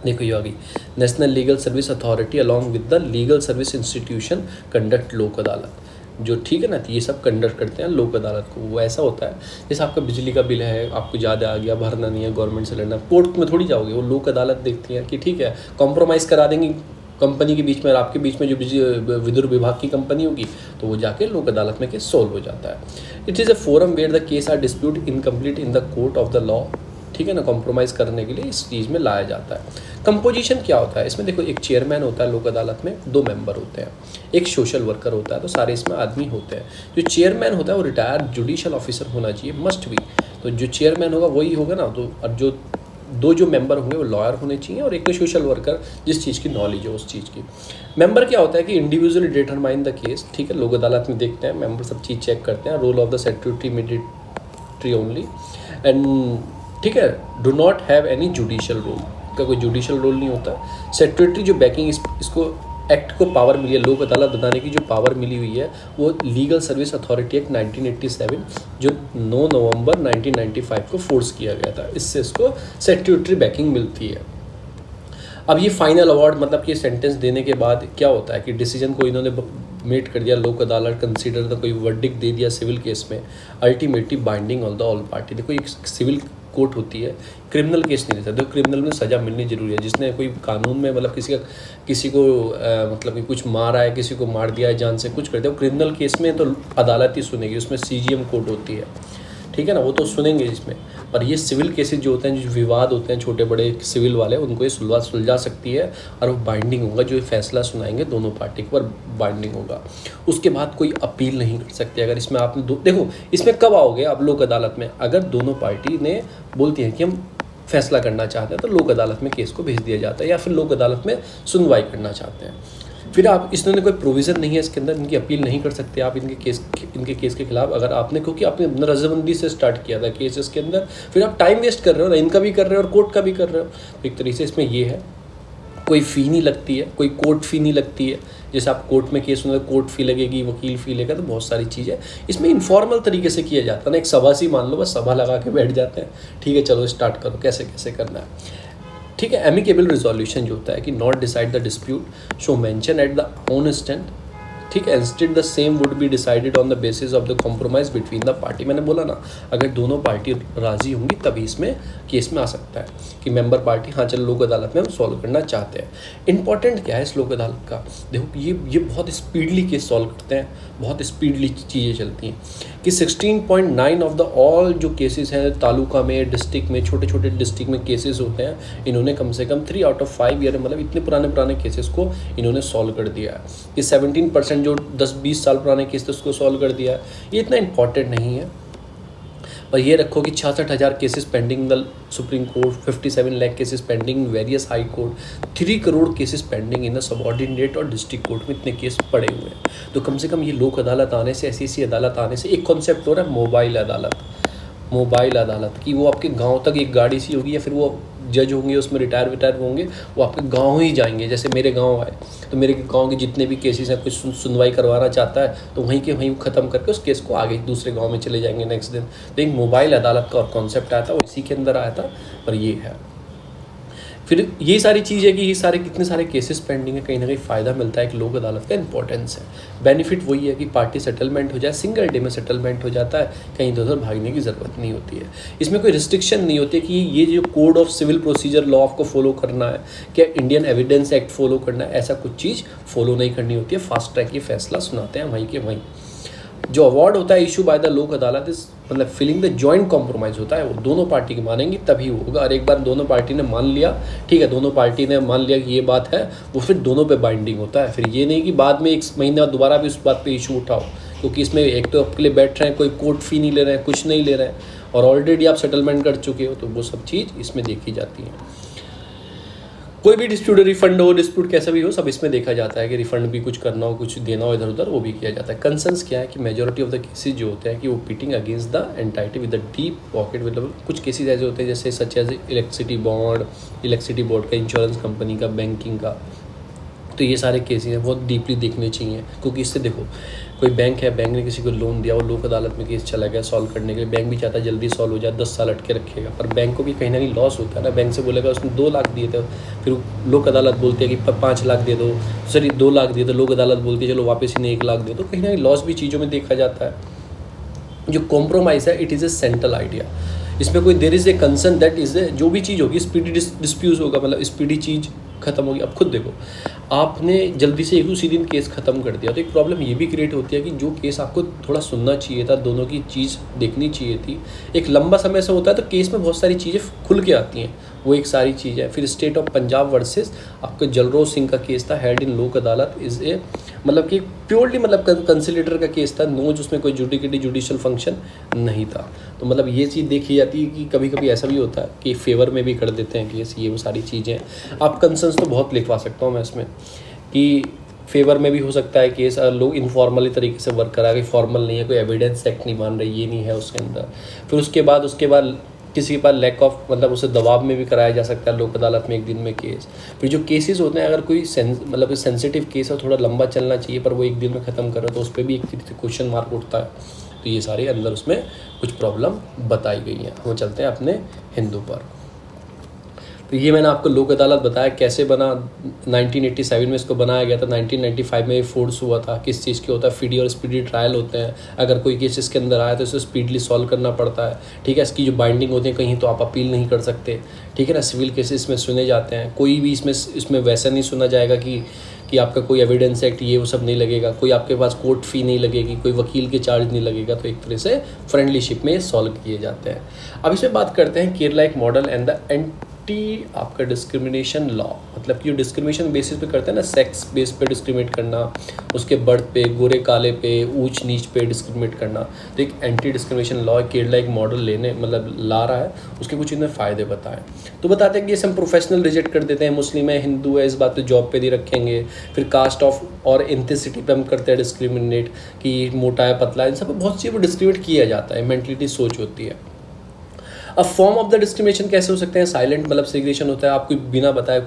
देखो ये आ गई, national legal service authority along with the legal service institution conduct लोक अदालत, जो ठीक है ना, तो ये सब कंडक्ट करते हैं लोक अदालत को। वो ऐसा होता है जैसे आपका बिजली का बिल है, आपको ज़्यादा आ गया, भरना नहीं है, गवर्नमेंट से लड़ना, कोर्ट में थोड़ी जाओगे, वो लोक अदालत देखती है कि ठीक है कॉम्प्रोमाइज़ करा देंगी कंपनी के बीच में और आपके बीच में, जो विद्युत विभाग की कंपनी होगी, तो वो जाके लोक अदालत में केस सॉल्व हो जाता है। It is a forum where the case are dispute incomplete in the court of the law, ठीक है ना, कॉम्प्रोमाइज़ करने के लिए इस चीज़ में लाया जाता है। कंपोजिशन क्या होता है इसमें? देखो, एक चेयरमैन होता है लोक अदालत में, 2 मेंबर होते हैं, एक सोशल वर्कर होता है, तो सारे इसमें आदमी होते हैं। जो चेयरमैन होता है वो रिटायर्ड जुडिशियल ऑफिसर होना चाहिए, मस्ट भी। तो जो चेयरमैन होगा वही होगा ना, तो और जो 2 जो मेंबर होंगे वो लॉयर होने चाहिए, और एक सोशल वर्कर जिस चीज़ की नॉलेज है उस चीज़ की। मेंबर क्या होता है कि इंडिविजुअली डिटरमाइन द केस, ठीक है, लोक अदालत में देखते हैं मेंबर सब चीज़ चेक करते हैं। Role of the secretary mediatory only and, ठीक है, do not have any judicial role, का कोई जुडिशियल रोल नहीं होता। सेक्रेटरी जो बैकिंग इसको एक्ट को पावर मिली है, लोक अदालत बनाने की जो पावर मिली हुई है, वो लीगल सर्विस अथॉरिटी एक्ट 1987 जो 9 नवंबर 1995 को फोर्स किया गया था, इससे इसको सेक्रेटरी बैकिंग मिलती है। अब ये फाइनल अवार्ड, मतलब कि सेंटेंस देने के बाद क्या होता है कि डिसीजन को इन्होंने मेट कर दिया, लोक अदालत कंसीडर द, कोई वर्डिक्ट दे दिया सिविल केस में, ultimately binding on the all party. देखो एक सिविल कोर्ट होती है, क्रिमिनल केस नहीं देता, तो क्रिमिनल में सज़ा मिलनी जरूरी है। जिसने कोई कानून में मतलब किसी को मतलब कि कुछ मारा है, किसी को मार दिया है, जान से कुछ कर दिया, क्रिमिनल केस में तो अदालत ही सुनेगी, उसमें CGM कोर्ट होती है, ठीक है ना, वो तो सुनेंगे इसमें। पर ये सिविल केसेस जो होते हैं, जो विवाद होते हैं छोटे बड़े सिविल वाले, उनको ये सुलझा सकती है, और वो बाइंडिंग होगा, जो फैसला सुनाएंगे दोनों पार्टी के ऊपर बाइंडिंग होगा। उसके बाद कोई अपील नहीं कर सकते। अगर इसमें आपने देखो, इसमें कब आओगे आप लोक अदालत में? अगर दोनों पार्टी ने बोलती हैं कि हम फैसला करना चाहते हैं, तो लोक अदालत में केस को भेज दिया जाता है, या फिर लोक अदालत में सुनवाई करना चाहते हैं। फिर आप, इसमें कोई प्रोविज़न नहीं है इसके अंदर, इनकी अपील नहीं कर सकते आप इनके केस के खिलाफ, अगर आपने, क्योंकि आपने रजामंदी से स्टार्ट किया था केस इसके अंदर, फिर आप टाइम वेस्ट कर रहे हो ना, इनका भी कर रहे हो और कोर्ट का भी कर रहे हो। एक तरीके से इसमें ये है, कोई फ़ी नहीं लगती है, कोई कोर्ट फ़ी नहीं लगती है। जैसे आप कोर्ट में केस होंगे, कोर्ट फ़ी लगेगी, वकील फ़ी लगेगा, तो बहुत सारी चीज़ें इसमें इनफॉर्मल तरीके से किया जाता है ना। एक सभा सी मान लो, बस सभा लगा के बैठ जाते हैं, ठीक है चलो स्टार्ट करो, कैसे कैसे करना है, ठीक है। एमिकेबल रिजोल्यूशन जो होता है कि not decide the dispute show mention at the own stand, ठीक है, instead the same would be decided on the basis of the compromise between the party. मैंने बोला ना, अगर दोनों पार्टी राजी होंगी तभी इसमें केस में आ सकता है कि मेंबर पार्टी, हाँ चलो लोक अदालत में हम सॉल्व करना चाहते हैं। इंपॉर्टेंट क्या है इस लोक अदालत का? देखो ये बहुत स्पीडली केस सॉल्व करते हैं, बहुत स्पीडली चीज़ें चलती हैं कि 16.9 ऑफ द ऑल जो केसेस हैं तालुका में, डिस्ट्रिक्ट में, छोटे छोटे डिस्ट्रिक्ट में केसेस होते हैं, इन्होंने कम से कम 3 आउट ऑफ 5 ईयर, मतलब इतने पुराने केसेस को इन्होंने सॉल्व कर दिया है। ये 17% जो 10-20 साल पुराने केस थे उसको सॉल्व कर दिया है। ये इतना इंपॉर्टेंट नहीं है, पर ये रखो कि 66,000 cases pending the supreme court, 57 lakh cases pending various high court, 3 crore cases pending in the subordinate और डिस्ट्रिक्ट कोर्ट में, इतने केस पड़े हुए हैं। तो कम से कम ये लोक अदालत आने से, ऐसी अदालत आने से, एक कॉन्सेप्ट हो रहा है मोबाइल अदालत की, वो आपके गांव तक एक गाड़ी सी होगी, या फिर वो जज होंगे उसमें रिटायर होंगे, वो आपके गांव ही जाएंगे। जैसे मेरे गांव आए तो मेरे गांव के जितने भी केसेस हैं, कुछ सुनवाई करवाना चाहता है तो वहीं के वहीं ख़त्म करके उस केस को आगे दूसरे गांव में चले जाएंगे नेक्स्ट दिन। तो एक मोबाइल अदालत का और कॉन्सेप्ट आया था, वो इसी के अंदर आया था, पर ये है फिर ये सारी चीज़ है कि ये सारे कितने सारे केसेस पेंडिंग है, कहीं ना कहीं फ़ायदा मिलता है, एक लोक अदालत का इंपॉर्टेंस है। बेनिफिट वही है कि पार्टी सेटलमेंट हो जाए, सिंगल डे में सेटलमेंट हो जाता है, कहीं इधर उधर भागने की ज़रूरत नहीं होती है। इसमें कोई रिस्ट्रिक्शन नहीं होती कि ये जो code of civil procedure law आपको फॉलो करना है, क्या इंडियन एविडेंस एक्ट फॉलो करना है, ऐसा कुछ चीज़ फॉलो नहीं करनी होती है। फास्ट ट्रैक ये फैसला सुनाते हैं वहीं के वहीं। जो अवार्ड होता है इशू बाय द लोक अदालत इस मतलब फीलिंग द जॉइंट कॉम्प्रोमाइज़ होता है, वो दोनों पार्टी की मानेंगी तभी होगा। और एक बार दोनों पार्टी ने मान लिया, ठीक है, दोनों पार्टी ने मान लिया कि ये बात है, वो फिर दोनों पे बाइंडिंग होता है। फिर ये नहीं कि बाद में 1 महीने बाद दोबारा भी उस बात पे इशू उठाओ, क्योंकि इसमें एक तो आपके लिए बैठ रहे हैं, कोई कोर्ट फी नहीं ले रहे हैं, कुछ नहीं ले रहे हैं, और ऑलरेडी आप सेटलमेंट कर चुके हो, तो वो सब चीज़ इसमें देखी जाती है। कोई भी डिस्प्यूट, रिफंड हो, डिस्प्यूट कैसा भी हो, सब इसमें देखा जाता है कि रिफंड भी कुछ करना हो, कुछ देना हो इधर उधर, वो भी किया जाता है। कंसर्न्स क्या है कि मेजॉरिटी ऑफ द केसेस जो होते हैं कि वो pitting against the entity with the deep pocket, मतलब कुछ केसेस ऐसे होते हैं जैसे such as electricity bond, electricity board का, इंश्योरेंस कंपनी का, बैंकिंग का। तो ये सारे केसेस हैं, बहुत डीपली देखने चाहिए, क्योंकि इससे देखो कोई बैंक है, बैंक ने किसी को लोन दिया, वो लोक अदालत में केस चला गया सॉल्व करने के लिए, बैंक भी चाहता है जल्दी सॉल्व हो जाए, 10 साल अटके रखेगा, पर बैंक को भी कहीं ना कहीं लॉस होता है ना। बैंक से बोलेगा उसने 2 लाख दिए थे, फिर लोक अदालत बोलती है कि 5 लाख दे दो, सॉरी 2 लाख दिए तो लोक अदालत बोलती है चलो वापस इन्हें 1 लाख दे दो। कहीं ना कहीं लॉस भी चीज़ों में देखा जाता है। जो कॉम्प्रोमाइज़ है it is a central idea, इसमें कोई there is a concern that is a जो भी चीज़ होगी स्पीडी डिस्प्यूट होगा, मतलब स्पीडी चीज़ खत्म होगी। अब खुद देखो, आपने जल्दी से एक उसी दिन केस ख़त्म कर दिया, तो एक प्रॉब्लम ये भी क्रिएट होती है कि जो केस आपको थोड़ा सुनना चाहिए था, दोनों की चीज़ देखनी चाहिए थी, एक लंबा समय से होता है, तो केस में बहुत सारी चीज़ें खुल के आती हैं, वो एक सारी चीज़ है। फिर स्टेट ऑफ पंजाब वर्सेस आपका जलरोज सिंह का केस था, हेड इन लोक अदालत इज़ ए मतलब कि प्योरली मतलब कंसिलेटर का केस था, नो उसमें कोई जुडिशियल फंक्शन नहीं था। तो मतलब ये चीज़ देखी जाती है कि कभी कभी ऐसा भी होता है कि फेवर में भी कर देते हैं केस, ये वो सारी चीज़ें। आप कंसर्न्स तो बहुत लिखवा सकता हूँ मैं इसमें कि फेवर में भी हो सकता है केस, लोग इनफॉर्मली तरीके से वर्क करा, फॉर्मल नहीं है, कोई एविडेंस एक्ट नहीं मान रहे, ये नहीं है उसके अंदर। फिर उसके बाद किसी के पास लैक ऑफ मतलब उसे दबाव में भी कराया जा सकता है लोक अदालत में एक दिन में केस। फिर जो केसेस होते हैं, अगर कोई मतलब सेंसिटिव केस है, थोड़ा लंबा चलना चाहिए, पर वो एक दिन में ख़त्म करो, तो उस पर भी एक क्वेश्चन मार्क उठता है। तो ये सारे अंदर उसमें कुछ प्रॉब्लम बताई गई हैं। वो चलते हैं अपने हिंदू पर। तो ये मैंने आपको लोक अदालत बताया कैसे बना, 1987 में इसको बनाया गया था, 1995 में ये फोर्स हुआ था। किस चीज़ के होता है, फीडी और स्पीडी ट्रायल होते हैं। अगर कोई केस इसके अंदर आया तो इसे स्पीडली सॉल्व करना पड़ता है, ठीक है। इसकी जो बाइंडिंग होती है, कहीं तो आप अपील नहीं कर सकते, ठीक है ना। सिविल केसेस में सुने जाते हैं, कोई भी इसमें वैसा नहीं सुना जाएगा कि आपका कोई एविडेंस एक्ट ये वो सब नहीं लगेगा, कोई आपके पास कोर्ट फ़ी नहीं लगेगी, कोई वकील के चार्ज नहीं लगेगा। तो एक तरह से फ्रेंडलीशिप में सॉल्व किए जाते हैं। अब इसमें बात करते हैं केरला एक मॉडल एंड द आपका डिस्क्रिमिनेशन लॉ, मतलब कि जो डिस्क्रिमिनेशन बेसिस पे करते हैं ना, सेक्स बेस पे डिस्क्रिमिनेट करना, उसके बर्थ पे, गोरे काले पे, ऊंच नीच पे डिस्क्रिमिनेट करना। तो एक एंटी डिस्क्रिमिनेशन लॉ केरला एक मॉडल ला रहा है, उसके कुछ इन्हें फ़ायदे बताएं। तो बताते हैं कि जैसे हम प्रोफेशनल रिजेक्ट कर देते हैं, मुस्लिम है, हिंदू है, इस बात पे जॉब पे नहीं रखेंगे। फिर कास्ट ऑफ और इंटेंसिटी पे हम करते हैं डिस्क्रिमिनेट, कि मोटा है पतला है, इन सब बहुत सी वो डिस्क्रिमिनेट किया जाता है, मेंटलिटी सोच होती है। अब फॉर्म ऑफ द डिस्क्रिमिनेशन कैसे हो सकते हैं, साइलेंट मतलब सेग्रेगेशन होता है, आपको बिना बताए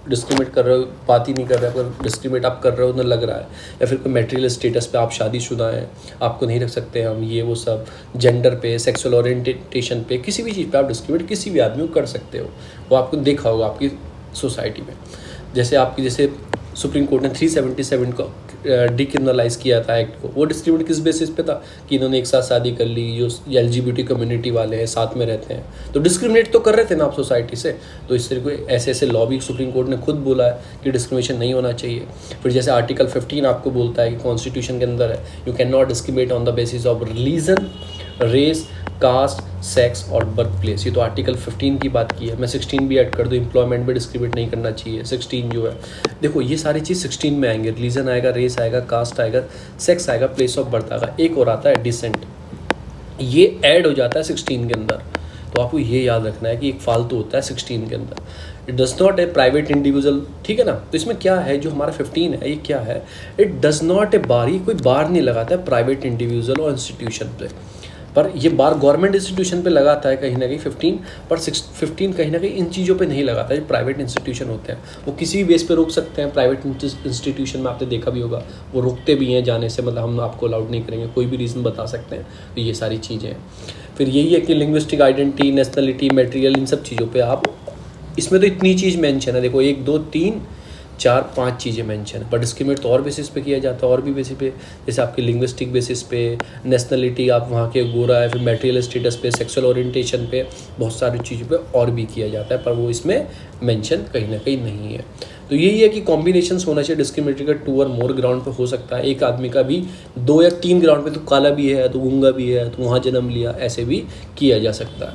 डिस्क्रिमिनेट कर रहे हो, बात ही नहीं कर रहे हो, अगर डिस्क्रिमिनेट आप कर रहे हो तो लग रहा है। या फिर कोई मटेरियल स्टेटस पे आप शादीशुदा हैं, आपको नहीं रख सकते हम, ये वो सब। जेंडर पे, सेक्सुअल ओरिएंटेशन पे, किसी भी चीज़ पे आप डिस्क्रिमिनेट किसी भी आदमी को कर सकते हो। वो आपको देखा होगा आपकी सोसाइटी में। जैसे सुप्रीम कोर्ट ने 377 को डिक्रिमिनलाइज किया था एक्ट को, वो डिस्क्रिमिनेट किस बेसिस पे था कि इन्होंने एक साथ शादी कर ली, जो LGBT कम्युनिटी वाले हैं, साथ में रहते हैं, तो डिस्क्रिमिनेट तो कर रहे थे ना आप सोसाइटी से। तो इस तरह के ऐसे लॉ भी सुप्रीम कोर्ट ने खुद बोला है कि डिस्क्रिमिनेशन नहीं होना चाहिए। फिर जैसे आर्टिकल 15 आपको बोलता है कि कॉन्स्टिट्यूशन के अंदर है, you can not discriminate on the basis of religion, race, caste, sex और बर्थ प्लेस। ये तो आर्टिकल 15 की बात की है। मैं 16 भी ऐड कर दूँ, एम्प्लॉयमेंट में डिस्क्रिमिनेट नहीं करना चाहिए। 16 जो है, देखो ये सारी चीज़ 16 में आएंगे, रिलीजन आएगा, रेस आएगा, कास्ट आएगा, सेक्स आएगा, प्लेस ऑफ बर्थ आएगा, एक और आता है डिसेंट, ये ऐड हो जाता है 16 के अंदर। तो आपको ये याद रखना है कि एक फालतू होता है 16 के अंदर। It does not a private individual, ठीक है ना। तो इसमें क्या है, जो हमारा 15 है, ये क्या है, इट डज नॉट ए बार, ये कोई बार नहीं लगाता है प्राइवेट इंडिविजुअल और इंस्टीट्यूशन पे, पर ये बार गवर्नमेंट इंस्टीट्यूशन पे लगाता है कहीं ना कहीं 15, पर 15 कहीं ना कहीं इन चीज़ों पे नहीं लगाता है। जो प्राइवेट इंस्टीट्यूशन होते हैं वो किसी भी बेस पे रोक सकते हैं। प्राइवेट इंस्टीट्यूशन में आपने देखा भी होगा, वो रोकते भी हैं जाने से, मतलब हम आपको अलाउड नहीं करेंगे, कोई भी रीज़न बता सकते हैं। तो ये सारी चीज़ें हैं। फिर यही है कि लिंग्विस्टिक आइडेंटिटी, नेशनलिटी, मटेरियल, इन सब चीज़ों पर आप इसमें तो इतनी चीज़ मेंशन है, देखो 1 2 3 4 5 चीज़ें मेंशन है। पर डिस्क्रिमिनेट तो और बेसिस पे किया जाता है, और भी बेसिस पे, जैसे आपके लिंग्विस्टिक बेसिस पे, नेशनलिटी, आप वहाँ के गोरा है, फिर मैटेरियल स्टेटस पे, सेक्सुअल ओरिएंटेशन पे, बहुत सारी चीज़ों पे और भी किया जाता है, पर वो इसमें मेंशन कहीं ना कहीं नहीं है। तो यही है कि कॉम्बिनेशंस होना चाहिए डिस्क्रिमिनेटरी का, 2 और मोर ग्राउंड पे हो सकता है। एक आदमी का भी 2 या 3 ग्राउंड पे, तो काला भी है, तो गूंगा भी है, तो वहाँ जन्म लिया, ऐसे भी किया जा सकता है।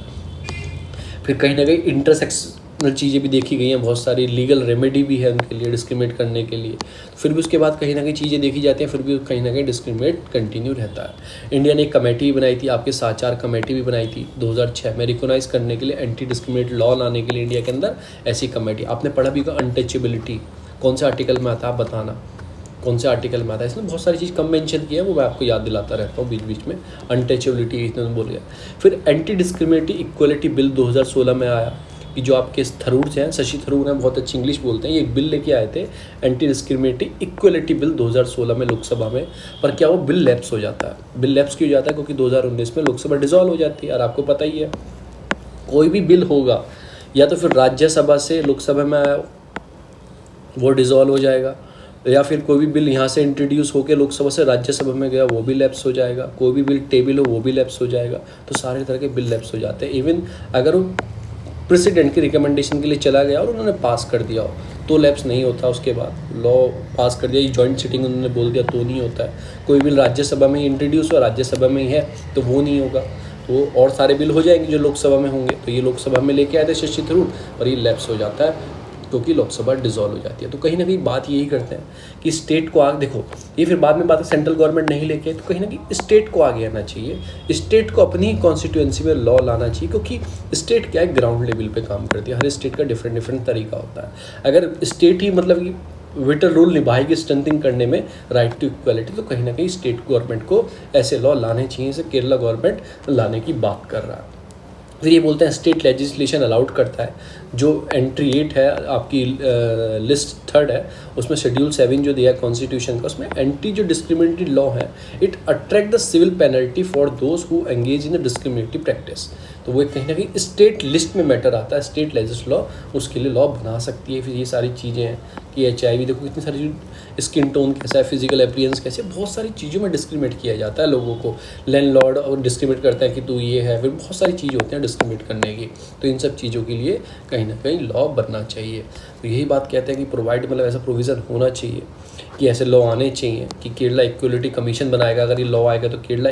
फिर कहीं ना कहीं इंटरसेक्शनल चीज़ें भी देखी गई हैं, बहुत सारी लीगल रेमेडी भी है उनके लिए डिस्क्रिमिनेट करने के लिए। फिर भी उसके बाद कहीं ना कहीं चीज़ें देखी जाती हैं, फिर भी कहीं ना कहीं डिस्क्रिमिनेट कंटिन्यू रहता है। इंडिया ने एक कमेटी बनाई थी, आपके साचार कमेटी भी बनाई थी 2006 में, रिकोगनाइज करने के लिए, एंटी डिस्क्रिमिनेट लॉ लाने के लिए इंडिया के अंदर ऐसी कमेटी। आपने पढ़ा भी होगा अनटचेबिलिटी, कौन से आर्टिकल में आता है आप बताना, कौन से आर्टिकल में आता है। इसमें बहुत सारी चीज़ कम मेंशन की है, वो मैं आपको याद दिलाता रहता हूँ बीच बीच में। अनटचेबिलिटी इसने बोल गया। फिर एंटी डिस्क्रिमिनेटरी इक्वलिटी बिल 2016 में आया, कि जो आपके थरूर हैं, शशि थरूर हैं, बहुत अच्छी इंग्लिश बोलते हैं, ये एक बिल लेके आए थे, एंटी डिस्क्रिमिनेटरी इक्वलिटी बिल 2016 में लोकसभा में। पर क्या वो बिल लैप्स हो जाता है। बिल लैप्स क्यों हो जाता है? क्योंकि 2019 में लोकसभा डिसॉल्व हो जाती है, और आपको पता ही है कोई भी बिल होगा या तो फिर राज्यसभा से लोकसभा में आया वो डिसॉल्व हो जाएगा, या फिर कोई भी बिल यहाँ से इंट्रोड्यूस होकर लोकसभा से राज्यसभा में गया वो भी लैप्स हो जाएगा, कोई भी बिल टेबल हो वो भी लैप्स हो जाएगा। तो सारे तरह के बिल लैप्स हो जाते हैं। इवन अगर वो प्रेसिडेंट की रिकमेंडेशन के लिए चला गया और उन्होंने पास कर दिया हो तो लैप्स नहीं होता। उसके बाद लॉ पास कर दिया, जॉइंट सिटिंग उन्होंने बोल दिया तो नहीं होता है। कोई बिल राज्यसभा में ही इंट्रोड्यूस हो, राज्यसभा में ही है, तो वो नहीं होगा। तो और सारे बिल हो जाएंगे जो लोकसभा में होंगे, तो ये लोकसभा में लेके आए थे शशि थरूर, और ये लैप्स हो जाता है क्योंकि लोकसभा डिसॉल्व हो जाती है। तो कहीं ना कहीं बात यही करते हैं कि स्टेट को आगे देखो, ये फिर बाद में बात है सेंट्रल गवर्नमेंट नहीं लेके, तो कहीं ना कहीं स्टेट को आगे आना चाहिए, स्टेट को अपनी कॉन्स्टिट्यूएंसी में लॉ लाना चाहिए, क्योंकि स्टेट क्या है, ग्राउंड लेवल पे काम करती है। हर स्टेट का डिफरेंट डिफरेंट तरीका होता है। अगर स्टेट ही मतलब कि विटल रोल निभाएगी स्ट्रेंथिंग करने में राइट टू इक्वालिटी, तो कहीं ना कहीं स्टेट गवर्नमेंट को ऐसे लॉ लाने चाहिए, जैसे केरला गवर्नमेंट लाने की बात कर रहा है। फिर ये बोलते हैं स्टेट लेजिस्लेशन अलाउड करता है, जो एंट्री 8 है आपकी लिस्ट 3 है, उसमें शेड्यूल 7 जो दिया है कॉन्स्टिट्यूशन का, उसमें एंटी जो डिस्क्रिमिनेटरी लॉ है, it attract the civil penalty for those who engage in the discriminatory practice. तो वो कहीं ना कहीं स्टेट लिस्ट में मैटर आता है, स्टेट लेजिस लॉ उसके लिए लॉ बना सकती है। फिर ये सारी चीज़ें हैं कि HIV देखो कितनी सारी, स्किन टोन कैसा है, फिजिकल अपीयरेंस कैसे, बहुत सारी चीज़ों में डिस्क्रिमिनेट किया जाता है लोगों को। लैंडलॉर्ड और डिस्क्रिमिनेट करता है कि तू ये है, फिर बहुत सारी चीज़ें होती हैं डिस्क्रिमिनेट करने की। तो इन सब चीज़ों के लिए कहीं ना कहीं लॉ बनना चाहिए। तो यही बात कहते हैं कि प्रोवाइड मतलब ऐसा प्रोविज़न होना चाहिए कि ऐसे लॉ आने चाहिए कि केरला इक्वलिटी कमीशन बनाएगा। अगर ये लॉ आएगा तो केरला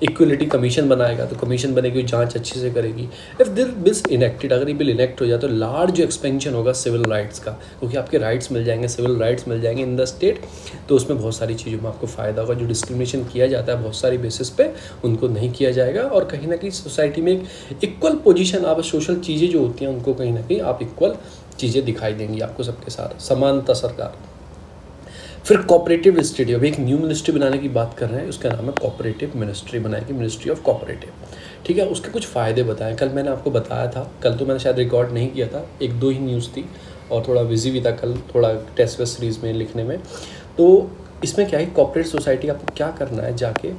इक्वलिटी कमीशन बनाएगा, तो कमीशन बनेगी, जांच अच्छे से करेगी। इफ़ दिस बिल इनेक्टेड, अगर ये बिल इनेक्ट हो जाए तो लार्ज एक्सपेंशन होगा सिविल राइट्स का, क्योंकि आपके राइट्स मिल जाएंगे, सिविल राइट्स मिल जाएंगे इन द स्टेट। तो उसमें बहुत सारी चीज़ों में आपको फ़ायदा होगा। जो डिस्क्रिमिनेशन किया जाता है बहुत सारी बेसिस पे, उनको नहीं किया जाएगा, और कहीं ना कहीं सोसाइटी में एक इक्वल पोजीशन, आप सोशल चीज़ें जो होती हैं उनको कहीं ना कहीं आप इक्वल चीज़ें दिखाई देंगी आपको सबके साथ, समानता सरकार। फिर कोऑपरेटिव स्टेट, अभी एक न्यू मिनिस्ट्री बनाने की बात कर रहे हैं, उसका नाम है कोऑपरेटिव मिनिस्ट्री बनाएगी, मिनिस्ट्री ऑफ कोऑपरेटिव। ठीक है, उसके कुछ फ़ायदे बताएं। कल मैंने आपको बताया था, कल तो मैंने शायद रिकॉर्ड नहीं किया था, 1-2 ही न्यूज़ थी और थोड़ा बिजी भी था कल, थोड़ा टेस्ट वेस्ट सीरीज़ में लिखने में। तो इसमें क्या है, कोऑपरेटिव सोसाइटी आपको क्या करना है, जाके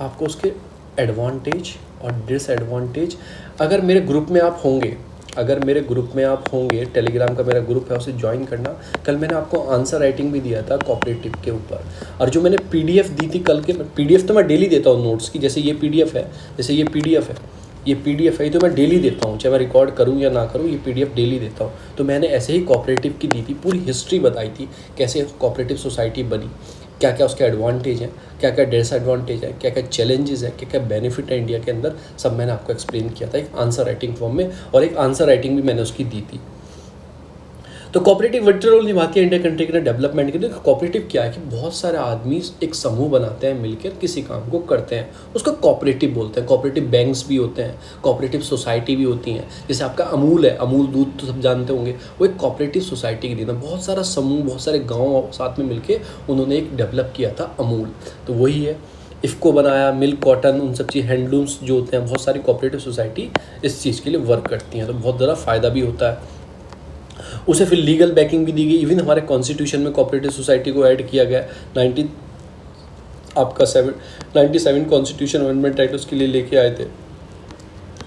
आपको उसके एडवांटेज और डिसएडवांटेज, अगर मेरे ग्रुप में आप होंगे, टेलीग्राम का मेरा ग्रुप है, उसे ज्वाइन करना। कल मैंने आपको आंसर राइटिंग भी दिया था कोऑपरेटिव के ऊपर, और जो मैंने PDF दी थी कल के, PDF तो मैं डेली देता हूँ नोट्स की, जैसे ये PDF है, ये तो मैं डेली देता हूँ, चाहे मैं रिकॉर्ड करूँ या ना करूँ, ये PDF डेली देता हूँ। तो मैंने ऐसे ही कोऑपरेटिव की दी थी, पूरी हिस्ट्री बताई थी कैसे कोऑपरेटिव सोसाइटी बनी, क्या क्या उसके एडवांटेज हैं, क्या क्या डिसएडवांटेज है, क्या क्या चैलेंजेस है, क्या क्या बेनिफिट है इंडिया के अंदर, सब मैंने आपको एक्सप्लेन किया था एक आंसर राइटिंग फॉर्म में, और एक आंसर राइटिंग भी मैंने उसकी दी थी। तो कोऑपरेटिव विटल रोल निभाती है इंडिया कंट्री के डेवलपमेंट के लिए। कोऑपरेटिव क्या है कि बहुत सारे आदमी एक समूह बनाते हैं, मिलकर किसी काम को करते हैं, उसको कोऑपरेटिव बोलते हैं। कोऑपरेटिव बैंक्स भी होते हैं, कोऑपरेटिव सोसाइटी भी होती हैं, जैसे आपका अमूल है, अमूल दूध तो सब जानते होंगे, वो एक कोऑपरेटिव सोसाइटी की देन है। बहुत सारा समूह, बहुत सारे गाँव साथ में मिलकर उन्होंने एक डेवलप किया था अमूल, तो वही है। इफ़को बनाया, मिल्क, कॉटन, उन सब चीज़, हैंडलूम्स जो होते हैं, बहुत सारी कोऑपरेटिव सोसाइटी इस चीज़ के लिए वर्क करती हैं, तो बहुत ज़्यादा फ़ायदा भी होता है। उसे फिर लीगल बैकिंग भी दी गई। इवन हमारे कॉन्स्टिट्यूशन में कोऑपरेटिव सोसाइटी को ऐड किया गया। 97 कॉन्स्टिट्यूशन अमेंडमेंट एक्ट उसके लिए लेके आए थे।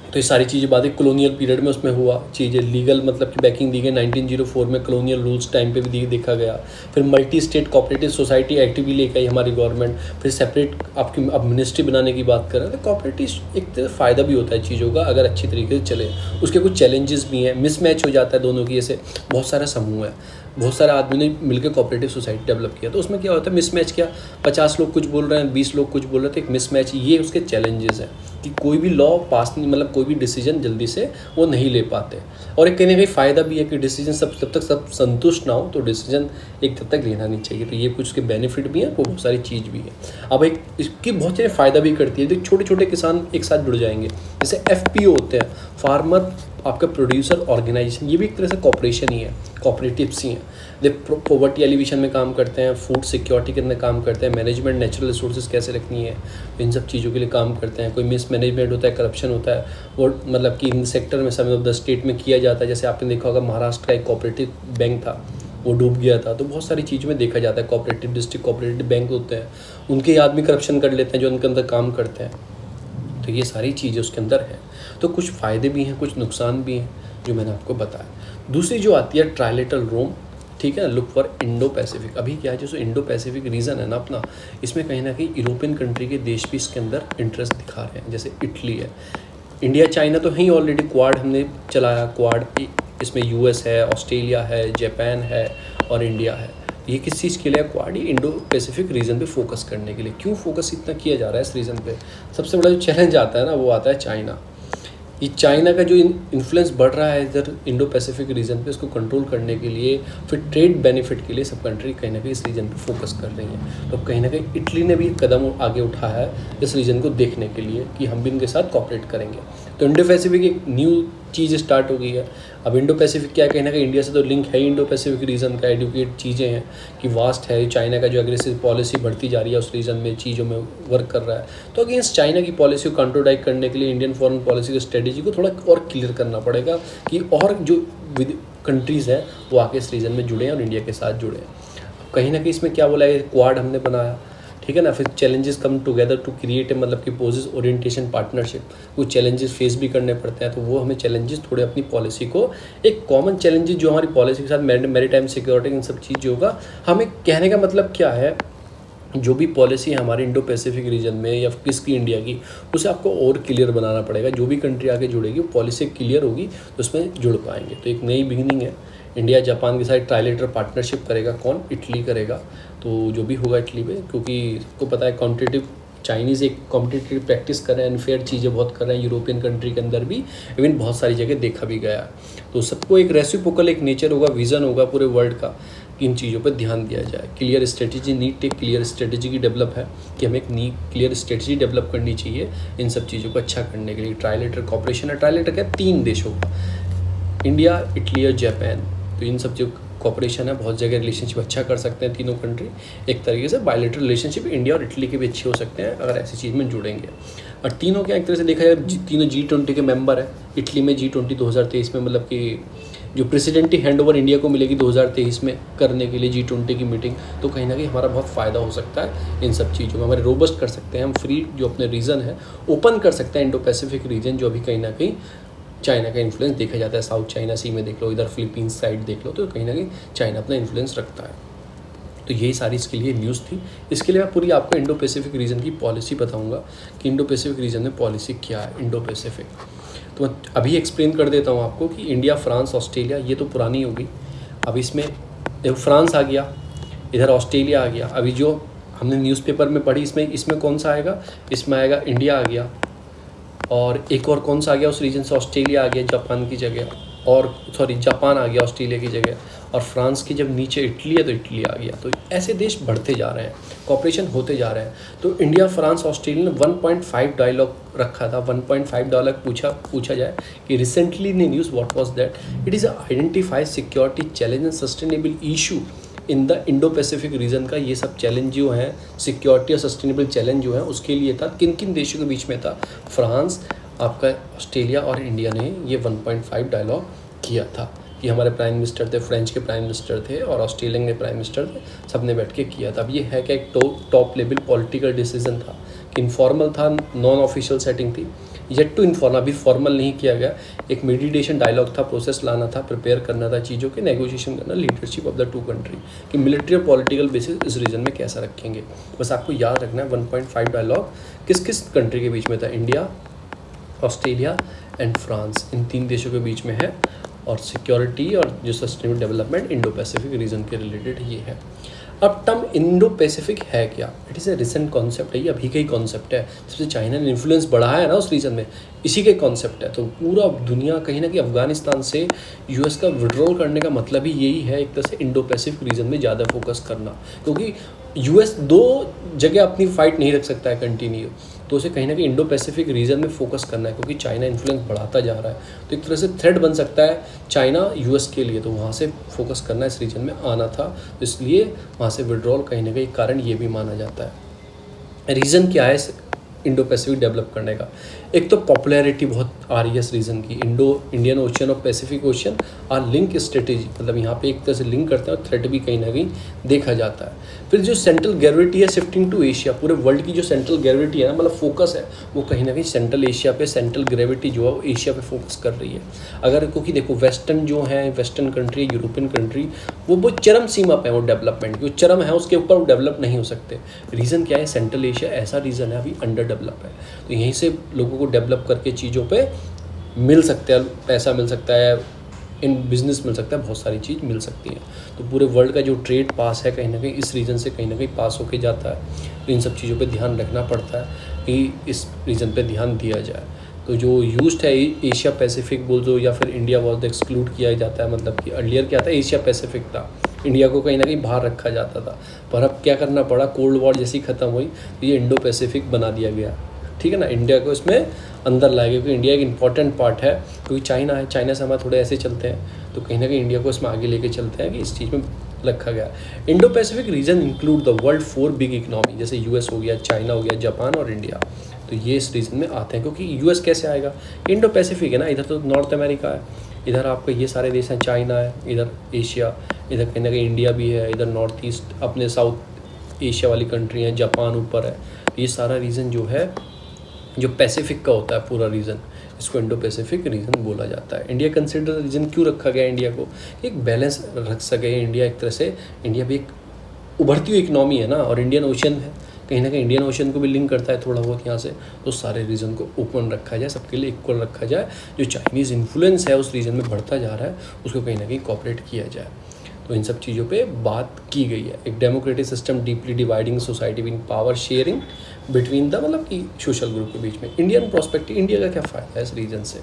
तो ये सारी चीज़ें बातें कॉलोनियल पीरियड में उसमें हुआ चीज़ें लीगल मतलब कि बैकिंग दी गई 1904 में कॉलोनियल रूल्स टाइम पे भी देखा गया। फिर multi state cooperative society act भी लेकर आई हमारी गवर्नमेंट। फिर सेपरेट आपकी अब मिनिस्ट्री बनाने की बात कर रहे हैं। तो कोऑपरेटिव एक तरह फ़ायदा भी होता है चीज़ों का अगर अच्छी तरीके से चले। उसके कुछ चैलेंजेस भी हैं, मिसमैच हो जाता है दोनों की। ऐसे बहुत सारा समूह है, बहुत सारे आदमी ने मिलकर कोऑपरेटिव सोसाइटी डेवलप किया। तो उसमें क्या होता है मिसमैच, क्या 50 लोग कुछ बोल रहे हैं 20 लोग कुछ बोल रहे थे, एक मिसमैच। ये उसके चैलेंजेस हैं कि कोई भी लॉ पास नहीं मतलब कोई भी डिसीजन जल्दी से वो नहीं ले पाते। और एक कहीं ना कहीं फ़ायदा भी है कि डिसीजन सब जब तक सब संतुष्ट ना हो तो डिसीजन एक तब तक लेना नहीं चाहिए। तो ये कुछ उसके बेनिफिट भी हैं, बहुत सारी चीज़ भी है। अब एक इसकी बहुत सारे फ़ायदा भी करती है। देखिए छोटे छोटे किसान एक साथ जुड़ जाएंगे, जैसे FPO होते हैं, फार्मर आपका प्रोड्यूसर ऑर्गेनाइजेशन, ये भी एक तरह से कॉपरेशन ही है, कॉपरेटिव्स ही हैं। दे पॉवर्टी एलिवेशन में काम करते हैं, फूड सिक्योरिटी के अंदर काम करते हैं, मैनेजमेंट नेचुरल रिसोर्सेज कैसे रखनी है इन सब चीज़ों के लिए काम करते हैं। कोई मिसमैनेजमेंट होता है, करप्शन होता है, वो मतलब कि इन सेक्टर में सब ऑफ द स्टेट में किया जाता है। जैसे आपने देखा होगा महाराष्ट्र का एक कोऑपरेटिव बैंक था, वो डूब गया था। तो बहुत सारी चीज़ों में देखा जाता है कोऑपरेटिव डिस्ट्रिक्ट कोऑपरेटिव बैंक होते हैं, उनके आदमी करप्शन कर लेते हैं जो उनके अंदर काम करते हैं। तो ये सारी चीज़ें उसके अंदर है। तो कुछ फ़ायदे भी हैं, कुछ नुकसान भी हैं जो मैंने आपको बताया। दूसरी जो आती है ट्राइलेटरल रोम, ठीक है ना, लुक फॉर इंडो पैसिफिक। अभी क्या है जो इंडो पैसिफिक रीजन है ना अपना, इसमें कहीं ना कहीं यूरोपियन कंट्री के देश भी इसके अंदर इंटरेस्ट दिखा रहे हैं। जैसे इटली है, इंडिया चाइना तो है ही ऑलरेडी, क्वाड हमने चलाया, क्वाड इसमें US है, ऑस्ट्रेलिया है, जापान है और इंडिया है। ये किस चीज़ के लिए क्वाड? इंडो पैसिफिक रीजन पे फोकस करने के लिए। क्यों फोकस इतना किया जा रहा है इस रीजन पे? सबसे बड़ा जो चैलेंज आता है ना वो आता है चाइना। ये चाइना का जो इन्फ्लुएंस बढ़ रहा है इधर इंडो पैसिफिक रीजन पे, उसको कंट्रोल करने के लिए, फिर ट्रेड बेनिफिट के लिए सब कंट्री कहीं ना कहीं इस रीजन पे फोकस कर रही हैं। तो कहीं ना कहीं इटली ने भी एक कदम आगे उठाया है इस रीजन को देखने के लिए कि हम भी इनके साथ कॉपरेट करेंगे। तो इंडो पैसिफिक एक न्यू चीज़ स्टार्ट हो गई है। अब इंडो पैसिफिक क्या है, कहीं ना कहीं इंडिया से तो लिंक है ही। इंडो पैसिफिक रीजन का एडुकेट चीज़ें हैं कि वास्ट है, चाइना का जो एग्रेसिव पॉलिसी बढ़ती जा रही है उस रीजन में चीज़ों में वर्क कर रहा है। तो अगेंस्ट चाइना की पॉलिसी को काउंटरडाइक करने के लिए इंडियन फॉरेन पॉलिसी की स्ट्रेटेजी को थोड़ा और क्लियर करना पड़ेगा कि और जो कंट्रीज़ हैं वो आके इस रीजन में जुड़े और इंडिया के साथ जुड़े। कहीं ना कहीं इसमें क्या बोला है, क्वाड हमने बनाया, ठीक है ना। फिर challenges come together to create मतलब कि पोजेस ओरिएंटेशन पार्टनरशिप। कुछ चैलेंजेस फेस भी करने पड़ते हैं, तो वो हमें चैलेंजेस थोड़े अपनी पॉलिसी को, एक कॉमन चैलेंजेस जो हमारी पॉलिसी के साथ मैरीटाइम सिक्योरिटी इन सब चीज़ होगा। हमें कहने का मतलब क्या है, जो भी पॉलिसी है हमारे इंडो पैसिफिक रीजन में या किसकी इंडिया की, उसे आपको और क्लियर बनाना पड़ेगा। जो भी कंट्री आगे जुड़ेगी वो पॉलिसी क्लियर होगी तो उसमें जुड़ पाएंगे। तो एक नई बिगिनिंग है। इंडिया जापान के साथ ट्राइलेटर पार्टनरशिप करेगा, कौन? इटली करेगा। तो जो भी होगा इटली पे, क्योंकि आपको पता है कॉम्पिटिटिव चाइनीज़ एक कॉम्पिटिटिव प्रैक्टिस कर रहे हैं, अनफेयर चीज़ें बहुत कर रहे हैं यूरोपियन कंट्री के अंदर भी, इवन बहुत सारी जगह देखा भी गया। तो सबको एक रेसिप्रोकल एक नेचर होगा, विज़न होगा पूरे वर्ल्ड का, इन चीज़ों पर ध्यान दिया जाए। क्लियर स्ट्रेटेजी, नीड एक क्लियर स्ट्रेटेजी की डेवलप है कि हमें एक क्लियर स्ट्रेटेजी डेवलप करनी चाहिए इन सब चीज़ों को अच्छा करने के लिए। ट्राइलेटर कॉपरेशन है, ट्राइलेटर क्या 3 देशों का, इंडिया, इटली और जापान। तो इन सब जो कॉपरेशन है बहुत जगह रिलेशनशिप अच्छा कर सकते हैं तीनों कंट्री। एक तरीके से बायलैटरल रिलेशनशिप इंडिया और इटली के भी अच्छे हो सकते हैं अगर ऐसी चीज़ में जुड़ेंगे। और तीनों क्या एक तरह से देखा जाए, तीनों G20 के मेंबर है। इटली में G20 2023 में मतलब कि जो प्रेसिडेंटी हैंड ओवर इंडिया को मिलेगी 2023 में करने के लिए G20 की मीटिंग, तो कहीं ना कहीं हमारा बहुत फ़ायदा हो सकता है इन सब चीज़ों में। हमारे रोबस्ट कर सकते हैं हम, फ्री जो अपने रीजन है ओपन कर सकते हैं। इंडो पैसिफिक रीजन जो अभी कहीं ना कहीं चाइना का इन्फ्लुएंस देखा जाता है, साउथ चाइना सी में देख लो, इधर फिलीपींस साइड देख लो, तो कहीं ना कहीं चाइना अपना इन्फ्लुएंस रखता है। तो यही सारी इसके लिए न्यूज़ थी। इसके लिए मैं पूरी आपको इंडो पैसिफिक रीजन की पॉलिसी बताऊंगा कि इंडो पैसिफिक रीजन में पॉलिसी क्या है इंडो पैसिफिक। तो मैं अभी एक्सप्लेन कर देता हूँ आपको कि इंडिया, फ्रांस, ऑस्ट्रेलिया, ये तो पुरानी होगी। अब इसमें फ्रांस आ गया, इधर ऑस्ट्रेलिया आ गया। अभी जो हमने न्यूज़पेपर में पढ़ी इसमें कौन सा आएगा? इसमें आएगा इंडिया आ गया, और एक और कौन सा आ गया उस रीजन से? ऑस्ट्रेलिया आ गया जापान की जगह, और सॉरी जापान आ गया ऑस्ट्रेलिया की जगह, और फ्रांस की जब नीचे इटली है तो इटली आ गया। तो ऐसे देश बढ़ते जा रहे हैं, कॉपरेशन होते जा रहे हैं। तो इंडिया, फ्रांस, ऑस्ट्रेलिया ने 1.5 डायलॉग रखा था। 1.5 डायलॉग पूछा जाए कि recently in news what was that, it is identify security challenge and sustainable issue in the Indo Pacific region का। ये सब चैलेंज जो हैं, सिक्योरिटी और सस्टेनेबल चैलेंज जो है उसके लिए था। किन किन देशों के बीच में था? फ्रांस, आपका ऑस्ट्रेलिया और इंडिया ने ये 1.5 डायलॉग किया था। कि हमारे प्राइम मिनिस्टर थे, फ्रेंच के प्राइम मिनिस्टर थे और ऑस्ट्रेलियन के प्राइम मिनिस्टर थे, सब ने बैठ के किया था। अब ये है कि एक टॉप लेवल पॉलिटिकल डिसीजन था कि इनफॉर्मल था, नॉन ऑफिशियल सेटिंग थी, येट टू इनफॉर्मल, अभी फॉर्मल नहीं किया गया। एक मेडिटेशन डायलॉग था, प्रोसेस लाना था, प्रिपेयर करना था चीज़ों के, नेगोशिएशन करना, leadership of the two country कि मिलिट्री और पॉलिटिकल बेसिस इस रीजन में कैसा रखेंगे। बस आपको याद रखना है 1.5 डायलॉग किस किस कंट्री के बीच में था, इंडिया, ऑस्ट्रेलिया एंड फ्रांस, इन 3 देशों के बीच में है। और सिक्योरिटी और जो sustainable development Indo Pacific region के रिलेटेड ये है। अब टर्म इंडो पैसिफिक है क्या? It is a recent concept है, ये अभी का ही कॉन्सेप्ट है। सबसे चाइना ने इन्फ्लुएंस बढ़ाया है ना उस रीजन में, इसी के कॉन्सेप्ट है। तो पूरा दुनिया कहीं ना कहीं अफगानिस्तान से यूएस का विड्रॉल करने का मतलब ही यही है, एक तरह से इंडो पैसिफिक रीजन में ज़्यादा फोकस करना, क्योंकि यूएस 2 जगह अपनी फाइट नहीं रख सकता है कंटिन्यू, तो उसे कहीं ना कहीं इंडो पैसिफिक रीजन में फोकस करना है, क्योंकि चाइना इन्फ्लुएंस बढ़ाता जा रहा है। तो एक तरह से थ्रेट बन सकता है चाइना यूएस के लिए, तो वहाँ से फोकस करना इस रीजन में आना था, इसलिए वहाँ से विड्रॉल कहीं ना कहीं कारण ये भी माना जाता है। रीज़न क्या है इस इंडो पैसिफिक डेवलप करने का? एक तो पॉपुलैरिटी बहुत आ रही है इस रीजन की, इंडियन ओशियन और Pacific ocean are link strategy, मतलब यहाँ पे एक तरह से लिंक करते हैं और थ्रेट भी कहीं ना कहीं देखा जाता है। फिर जो सेंट्रल ग्रेविटी है शिफ्टिंग टू एशिया, पूरे वर्ल्ड की जो सेंट्रल ग्रेविटी है ना, मतलब फोकस है, वो कहीं ना कहीं सेंट्रल एशिया पे, सेंट्रल ग्रेविटी जो है वो एशिया पे फोकस कर रही है। अगर क्योंकि देखो वेस्टर्न जो है, वेस्टर्न कंट्री, यूरोपियन कंट्री, वो चरम सीमा पे है, वो डेवलपमेंट की चरम है, उसके ऊपर वो डेवलप नहीं हो सकते। रीज़न क्या है? सेंट्रल एशिया ऐसा रीजन है अभी अंडर डेवलप है, तो यहीं से लोगों को डेवलप करके चीज़ों पे मिल सकते हैं, पैसा मिल सकता है, इन बिजनेस मिल सकता है, बहुत सारी चीज़ मिल सकती है। तो पूरे वर्ल्ड का जो ट्रेड पास है कहीं ना कहीं इस रीजन से कहीं ना कहीं पास होके जाता है। तो इन सब चीज़ों पे ध्यान रखना पड़ता है कि इस रीजन पे ध्यान दिया जाए। तो जो यूज्ड है एशिया पैसिफिक बोल दो या फिर इंडिया वॉज एक्सक्लूड किया जाता है, मतलब कि अर्लियर क्या था, एशिया पैसिफिक था, इंडिया को कहीं ना कहीं बाहर रखा जाता था, पर अब क्या करना पड़ा, कोल्ड वॉर जैसी ख़त्म हुई तो ये इंडो पैसिफिक बना दिया गया, ठीक है ना, इंडिया को इसमें अंदर लाएगा, क्योंकि इंडिया एक इंपॉर्टेंट पार्ट है, क्योंकि चाइना है, चाइना से हमारे थोड़े ऐसे चलते हैं, तो कहीं ना कहीं इंडिया को इसमें आगे लेके चलते हैं कि इस चीज़ में रखा गया। Indo Pacific region include the world 4 big economy, जैसे यूएस हो गया, चाइना हो गया, जापान और इंडिया, तो ये इस रीजन में आते हैं। क्योंकि यूएस कैसे आएगा, इंडो पैसिफिक है ना, इधर तो नॉर्थ अमेरिका है, इधर आपका ये सारे देश हैं, चाइना है, इधर एशिया, इधर कहीं ना कहीं इंडिया भी है, इधर नॉर्थ ईस्ट अपने साउथ एशिया वाली कंट्री है, जापान ऊपर है, ये सारा रीजन जो है जो पैसिफिक का होता है पूरा रीजन, इसको इंडो पैसिफिक रीजन बोला जाता है। इंडिया कंसिडर रीजन क्यों रखा गया इंडिया को, एक बैलेंस रख सके इंडिया, एक तरह से इंडिया भी एक उभरती हुई इकनॉमी है ना, और इंडियन ओशन है, कहीं ना कहीं इंडियन ओशन को भी लिंक करता है थोड़ा बहुत यहाँ से, तो सारे रीजन को ओपन रखा जाए, सबके लिए इक्वल रखा जाए, जो चाइनीज़ इन्फ्लुएंस है उस रीजन में बढ़ता जा रहा है उसको कहीं ना कहीं कॉपरेट किया जाए। तो इन सब चीज़ों पे बात की गई है। एक democratic system deeply dividing society win power sharing between the, मतलब कि सोशल ग्रुप के बीच में। इंडियन प्रोस्पेक्टिव, इंडिया का क्या फ़ायदा है इस रीजन से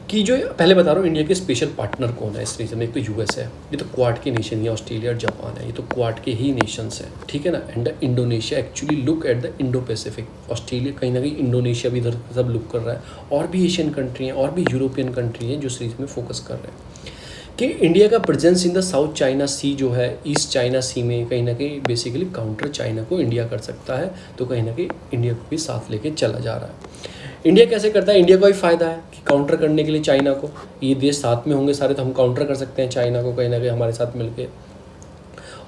कि जो पहले बता रहा हूँ, इंडिया के स्पेशल पार्टनर कौन है इस रीजन में, एक तो यूएस है, ये तो क्वाड के नेशन है, ऑस्ट्रेलिया और जापान है, ये तो क्वाड के ही नेशंस हैं, ठीक है ना। And Indonesia actually look at the Indo Pacific, Australia कहीं ना कहीं इंडोनेशिया भी इधर सब लुक कर रहा है, और भी एशियन कंट्री हैं और भी यूरोपियन कंट्री हैं जो इस रीजन में फोकस कर रहे हैं कि इंडिया का presence in the South China Sea जो है, ईस्ट चाइना सी में कहीं ना कहीं बेसिकली काउंटर चाइना को इंडिया कर सकता है, तो कहीं ना कहीं इंडिया को भी साथ लेके चला जा रहा है। इंडिया कैसे करता है, इंडिया का भी फ़ायदा है कि काउंटर करने के लिए चाइना को, ये देश साथ में होंगे सारे तो हम काउंटर कर सकते हैं चाइना को कहीं ना कहीं हमारे साथ मिलके,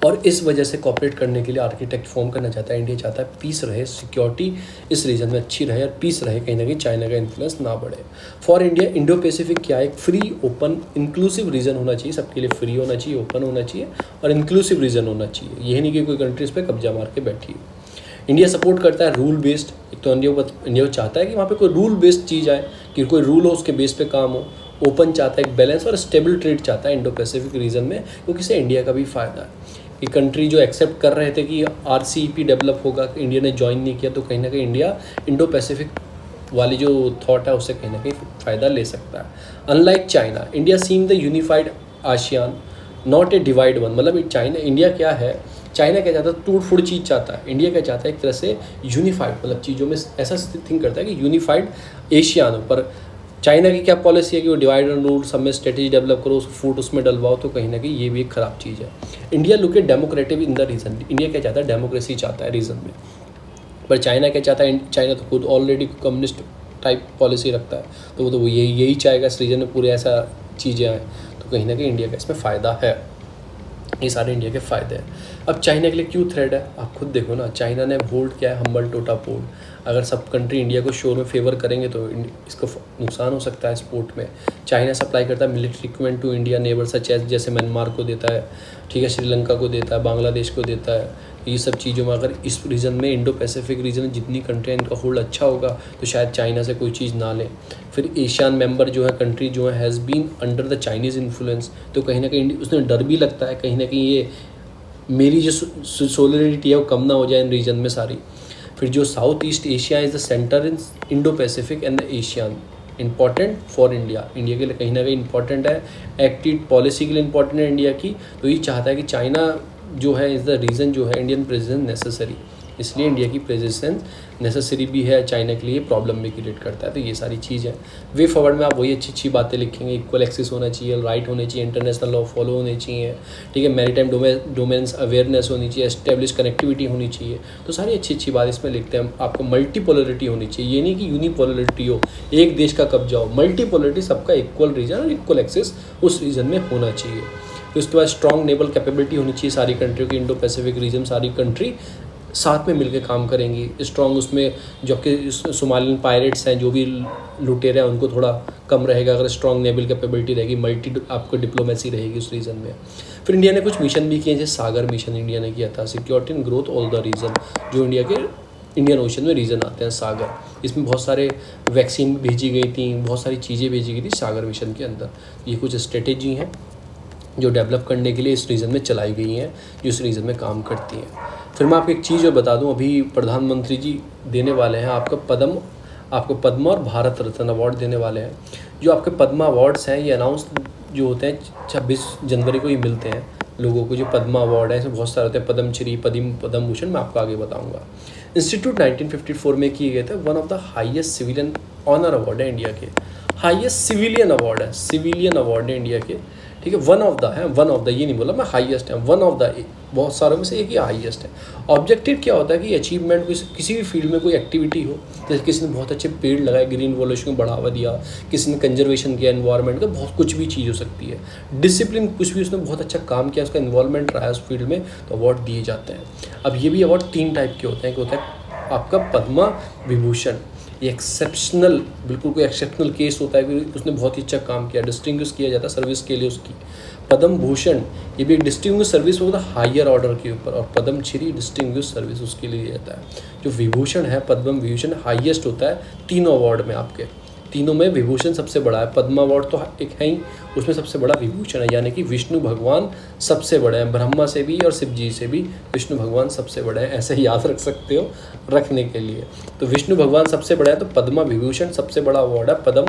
और इस वजह से कॉपरेट करने के लिए आर्किटेक्ट फॉर्म करना चाहता है। इंडिया चाहता है पीस रहे, सिक्योरिटी इस रीजन में अच्छी रहे और पीस रहे, कहीं ना कहीं चाइना का इन्फ्लुएंस ना बढ़े। फॉर इंडिया इंडो पैसिफिक क्या है, एक फ्री ओपन इंक्लूसिव रीजन होना चाहिए, सबके लिए फ्री होना चाहिए, ओपन होना चाहिए और इंक्लूसिव रीजन होना चाहिए। यही नहीं कि कोई कंट्रीज़ पे कब्जा मार के बैठी है। इंडिया सपोर्ट करता है रूल बेस्ड, एक तो इंडिया चाहता है कि वहाँ पे कोई रूल बेस्ड चीज़ आए, कि कोई रूल हो उसके बेस पे काम हो। ओपन चाहता है, एक बैलेंस और स्टेबल ट्रेड चाहता है इंडो पैसिफिक रीजन में, क्योंकि इससे इंडिया का भी फ़ायदा है कि कंट्री जो एक्सेप्ट कर रहे थे कि RCEP डेवलप होगा, इंडिया ने ज्वाइन नहीं किया, तो कहीं ना कहीं इंडिया इंडो पैसिफिक वाली जो थॉट है उससे कहीं ना कहीं फ़ायदा ले सकता है। Unlike China, India seeing the unified ASEAN not a divide one, मतलब चाइना, इंडिया क्या है, चाइना क्या चाहता है, टूट फूट चीज़ चाहता है, इंडिया क्या चाहता है एक तरह से यूनिफाइड, मतलब चीज़ों में ऐसा थिंक करता है कि यूनिफाइड एशियान। पर चाइना की क्या पॉलिसी है कि वो डिवाइड एंड रूल, सब में स्ट्रेटेजी डेवलप करो, फूट उसमें डलवाओ, तो कहीं ना कहीं ये भी एक ख़राब चीज़ है। India look at democratic in the region, India क्या चाहता है, डेमोक्रेसी चाहता है रीजन में, पर चाइना क्या चाहता है, चाइना तो खुद ऑलरेडी कम्युनिस्ट टाइप पॉलिसी रखता है, तो वो यही चाहेगा इस रीजन में पूरे ऐसा चीज़ें आएँ, तो कहीं ना कहीं इंडिया का इसमें फ़ायदा है। ये सारे इंडिया के फ़ायदे हैं। अब चाइना के लिए क्यों थ्रेड है, आप खुद देखो ना, चाइना ने होल्ड किया है हम्बल टोटा पोर्ट। अगर सब कंट्री इंडिया को शोर में फेवर करेंगे तो इसको नुकसान हो सकता है इस पोर्ट में। चाइना सप्लाई करता है military equipment to India neighbour such as, जैसे म्यांमार को देता है, ठीक है, श्रीलंका को देता है, बांग्लादेश को देता है। ये सब चीज़ों में अगर इस रीजन में, इंडो पैसिफिक रीजन में जितनी कंट्री इनका होल्ड अच्छा होगा तो शायद चाइना से कोई चीज़ ना लें। फिर एशियन मेंबर जो है, कंट्री जो है, has been under the Chinese influence, तो कहीं ना कहीं उसमें डर भी लगता है कहीं ना कहीं ये मेरी जो सोलिडिटी है वो कम ना हो जाए इन रीजन में सारी। फिर जो south east Asia is the centre in Indo Pacific and the Asian, important for India, India के लिए कहीं ना कहीं इंपॉर्टेंट है, एक्टिव पॉलिसी के लिए इंपॉर्टेंट है इंडिया की। तो ये चाहता है कि चाइना जो है इज़ द रीज़न जो है इंडियन प्रेजेंस नेसेसरी, इसलिए इंडिया की प्रेजेंस नेसेसरी भी है, चाइना के लिए प्रॉब्लम भी क्रिएट करता है। तो ये सारी चीज़ है। वे फॉरवर्ड में आप वही अच्छी अच्छी बातें लिखेंगे, इक्वल एक्सेस होना चाहिए, राइट होने चाहिए, इंटरनेशनल लॉ फॉलो होने चाहिए, ठीक है, मैरीटाइम डोमेन्स अवेयरनेस होनी चाहिए, एस्टेब्लिश कनेक्टिविटी होनी चाहिए। तो सारी अच्छी अच्छी बात इसमें लिखते हैं। आपको मल्टीपोलरिटी होनी चाहिए, ये नहीं कि यूनिपोलरिटी हो, एक देश का कब्जा हो, मल्टीपोलरिटी, सबका इक्वल रीजन और इक्वल एक्सेस उस रीजन में होना चाहिए। फिर उसके बाद स्ट्रॉन्ग नेवल कैपेबिलिटी होनी चाहिए सारी कंट्रियों की, इंडो पैसिफिक रीजन सारी कंट्री साथ में मिलकर काम करेंगी। स्ट्रॉन्ग उसमें जो कि सोमालियन पायरेट्स हैं, जो भी लुटेरे हैं, उनको थोड़ा कम रहेगा अगर स्ट्रॉन्ग नेवल कैपेबिलिटी रहेगी, मल्टी आपको डिप्लोमेसी रहेगी उस रीजन में। फिर इंडिया ने कुछ मिशन भी किए, जैसे सागर मिशन इंडिया ने किया था, security and growth all the region, जो इंडिया के इंडियन ओशन में रीजन आते हैं सागर, इसमें बहुत सारे वैक्सीन भेजी गई थी, बहुत सारी चीज़ें भेजी गई थी सागर मिशन के अंदर। ये कुछ स्ट्रेटेजी हैं जो डेवलप करने के लिए इस रीजन में चलाई गई हैं, जो इस रीजन में काम करती हैं। फिर मैं आपको एक चीज़ और बता दूं, अभी प्रधानमंत्री जी देने वाले हैं आपको पद्म और भारत रत्न अवार्ड देने वाले हैं। जो आपके पद्मा अवार्ड्स हैं ये अनाउंस जो होते हैं 26 जनवरी को ही मिलते हैं लोगों को। जो पद्मा अवार्ड है इसमें बहुत सारे होते हैं, पद्मश्री, पद्म भूषण, मैं आपको आगे बताऊँगा। इंस्टीट्यूट 1954 में किए गए थे, one of the highest civilian honour award है इंडिया के, हाइएस्ट सिविलियन अवार्ड है, सिविलियन अवार्ड है इंडिया के, ठीक है, वन ऑफ द, ये नहीं बोला मैं हाईएस्ट है, वन ऑफ द, बहुत सारों में से एक ही हाईएस्ट है। ऑब्जेक्टिव क्या होता है कि अचीवमेंट किसी भी फील्ड में कोई एक्टिविटी हो, जैसे किसी ने बहुत अच्छे पेड़ लगाए, ग्रीन वॉल्यूशन को बढ़ावा दिया, किसी ने कंजर्वेशन किया एनवायरनमेंट का, बहुत कुछ भी चीज़ हो सकती है। डिसिप्लिन, कुछ भी उसने बहुत अच्छा काम किया, उसका इन्वॉल्वमेंट रहा है उस फील्ड में, तो अवार्ड दिए जाते हैं। अब ये भी अवार्ड 3 टाइप के होते हैं। एक होता है आपका पद्मा विभूषण, ये एक्सेप्शनल, बिल्कुल कोई एक्सेप्शनल केस होता है कि उसने बहुत ही अच्छा काम किया, डिस्टिंग्विश किया जाता है सर्विस के लिए उसकी। पद्म भूषण, ये भी एक डिस्टिंग्विश सर्विस होता है हायर ऑर्डर के ऊपर, और पद्म श्री डिस्टिंग्विश सर्विस उसके लिए दिया जाता है। जो विभूषण है, पद्म विभूषण हाईएस्ट होता है तीनों अवार्ड में, आपके तीनों में विभूषण सबसे बड़ा है। पद्म अवार्ड तो एक है ही, उसमें सबसे बड़ा विभूषण है, यानी कि विष्णु भगवान सबसे बड़े हैं, ब्रह्मा से भी और शिव जी से भी विष्णु भगवान सबसे बड़े हैं, ऐसे याद रख सकते हो रखने के लिए। तो विष्णु भगवान सबसे बड़ा है, तो पद्मा विभूषण सबसे बड़ा अवार्ड है, पद्म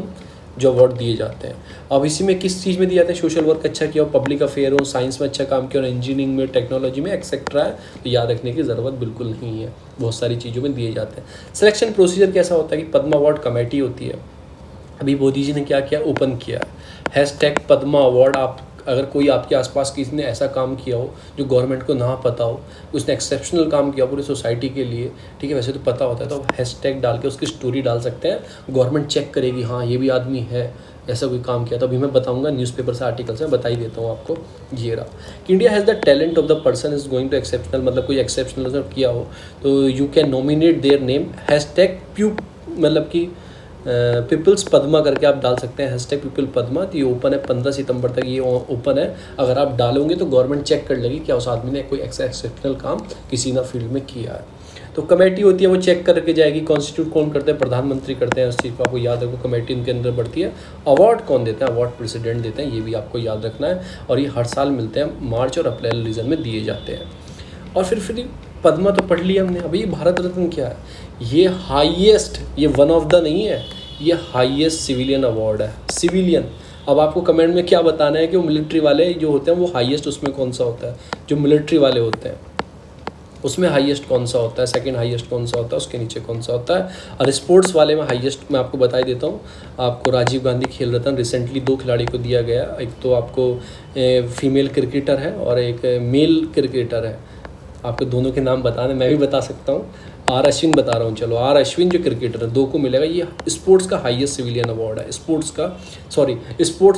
जो अवार्ड दिए जाते हैं। अब इसी में किस चीज़ में दिए जाते हैं, सोशल वर्क अच्छा किया हो, पब्लिक अफेयर हो, साइंस में अच्छा काम किया हो, इंजीनियरिंग में, टेक्नोलॉजी में एक्सेट्रा है, तो याद रखने की ज़रूरत बिल्कुल नहीं है, बहुत सारी चीज़ों में दिए जाते हैं। सिलेक्शन प्रोसीजर कैसा होता है कि पद्मा अवार्ड कमेटी होती है। अभी मोदी जी ने क्या किया, ओपन किया हैशटैग पद्मा अवार्ड। आप अगर कोई आपके आसपास किसी ने ऐसा काम किया हो जो गवर्नमेंट को ना पता हो, उसने एक्सेप्शनल काम किया पूरी सोसाइटी के लिए, ठीक है, वैसे तो पता होता है, तो आप हैशटैग डाल के उसकी स्टोरी डाल सकते हैं, गवर्नमेंट चेक करेगी हाँ ये भी आदमी है, ऐसा कोई काम किया। तो अभी मैं बताऊंगा न्यूज़पेपर से, आर्टिकल से बता ही देता हूँ आपको। ये रहा कि India has the talent of the person is going to exceptional, मतलब कोई एक्सेप्शनल किया हो तो you can nominate their name hashtag मतलब कि पीपल्स पद्मा करके आप डाल सकते हैं, हैशटैग पीपल पद्मा। तो ये ओपन है 15 सितंबर तक, ये ओपन है। अगर आप डालोगे तो गवर्नमेंट चेक कर लेगी क्या उस आदमी ने कोई एक्सेप्शनल काम किसी ना फील्ड में किया है। तो कमेटी होती है, वो चेक करके जाएगी। कॉन्स्टिट्यूट कौन करते हैं, प्रधानमंत्री करते हैं, उस चीज़ को आपको याद रखो, कमेटी उनके अंदर बढ़ती है। अवार्ड कौन देते हैं, अवार्ड प्रेसिडेंट देते हैं, ये भी आपको याद रखना है। और ये हर साल मिलते हैं, मार्च और अप्रैल रीजन में दिए जाते हैं। और फिर पद्मा तो पढ़ लिया हमने। अभी भारत रत्न क्या है, ये हाईएस्ट, ये वन ऑफ द नहीं है, ये हाईएस्ट सिविलियन अवार्ड है, सिविलियन। अब आपको कमेंट में क्या बताना है कि वो मिलिट्री वाले जो होते हैं वो हाईएस्ट उसमें कौन सा होता है, जो मिलिट्री वाले होते हैं उसमें हाईएस्ट कौन सा होता है, सेकंड हाईएस्ट कौन सा होता है, उसके नीचे कौन सा होता है। और स्पोर्ट्स वाले में हाईएस्ट मैं आपको बता ही देता हूँ, आपको राजीव गांधी खेल रत्न रिसेंटली 2 खिलाड़ी को दिया गया। एक तो आपको फीमेल क्रिकेटर है और एक मेल क्रिकेटर है, आपको दोनों के नाम बताने, मैं भी बता सकता हूँ। आर अश्विन बता रहा हूँ, चलो आर अश्विन जो क्रिकेटर है, 2 को मिलेगा। ये स्पोर्ट्स का हाईएस्ट सिविलियन अवार्ड है, स्पोर्ट्स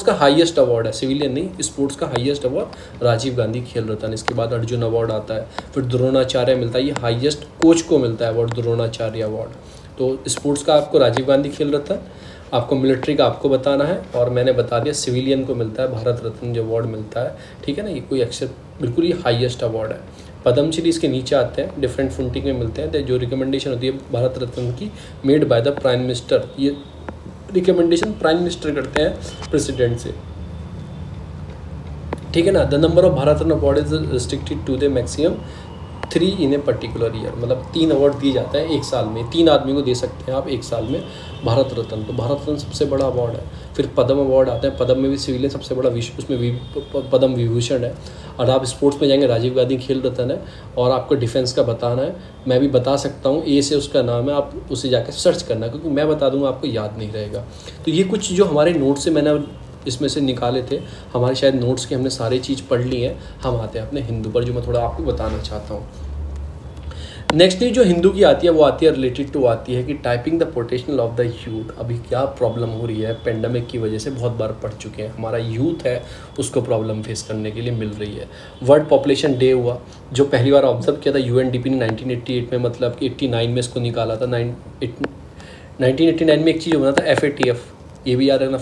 का हाईएस्ट अवार्ड है, सिविलियन नहीं, स्पोर्ट्स का हाईएस्ट अवार्ड राजीव गांधी खेल रत्न। इसके बाद अर्जुन अवार्ड आता है, फिर द्रोणाचार्य मिलता है, ये हाईएस्ट कोच को मिलता है अवार्ड, द्रोणाचार्य अवार्ड। तो स्पोर्ट्स का आपको राजीव गांधी खेल रत्न, आपको मिलिट्री का आपको बताना है, और मैंने बता दिया सिविलियन को मिलता है भारत रत्न जो अवार्ड मिलता है, ठीक है ना। ये कोई एक्सेप्ट बिल्कुल ये हाईएस्ट अवार्ड है। पद्मश्री इसके नीचे आते हैं, डिफरेंट फंडिंग में मिलते हैं। तो जो रिकमेंडेशन होती है भारत रत्न की, made by the prime minister, ये रिकमेंडेशन प्राइम मिनिस्टर करते हैं प्रेसिडेंट से, ठीक है ना। The number of Bharat Ratna award is restricted to the maximum 3 in a particular year, मतलब 3 अवार्ड दिए जाते हैं एक साल में, 3 आदमी को दे सकते हैं आप एक साल में भारत रत्न। तो भारत रत्न सबसे बड़ा अवार्ड है। फिर पद्म अवार्ड आते हैं, पद्म में भी सिविलियन सबसे बड़ा उसमें पद्म विभूषण है। और आप स्पोर्ट्स में जाएंगे, राजीव गांधी खेल रत्न है। और आपको डिफेंस का बताना है, मैं भी बता सकता हूँ, ए से उसका नाम है, आप उसे जाकर सर्च करना, क्योंकि मैं बता दूंगा आपको याद नहीं रहेगा। तो ये कुछ जो हमारे नोट से मैंने इसमें से निकाले थे, हमारे शायद नोट्स के हमने सारी चीज़ पढ़ ली हैं। हम आते हैं अपने हिंदू पर, जो मैं थोड़ा आपको बताना चाहता हूँ। नेक्स्ट न्यूज जो हिंदू की आती है, वो आती है रिलेटेड टू आती है कि typing the potential of the youth. अभी क्या प्रॉब्लम हो रही है, पेंडेमिक की वजह से बहुत बार पढ़ चुके हैं, हमारा यूथ है उसको प्रॉब्लम फेस करने के लिए मिल रही है। वर्ल्ड पॉपुलेशन डे हुआ, जो पहली बार ऑब्जर्व किया था यूएनडीपी ने 1988 में, मतलब कि 89 में इसको निकाला था। 1989 में एक चीज़ बना था FATF, ये भी याद रखना,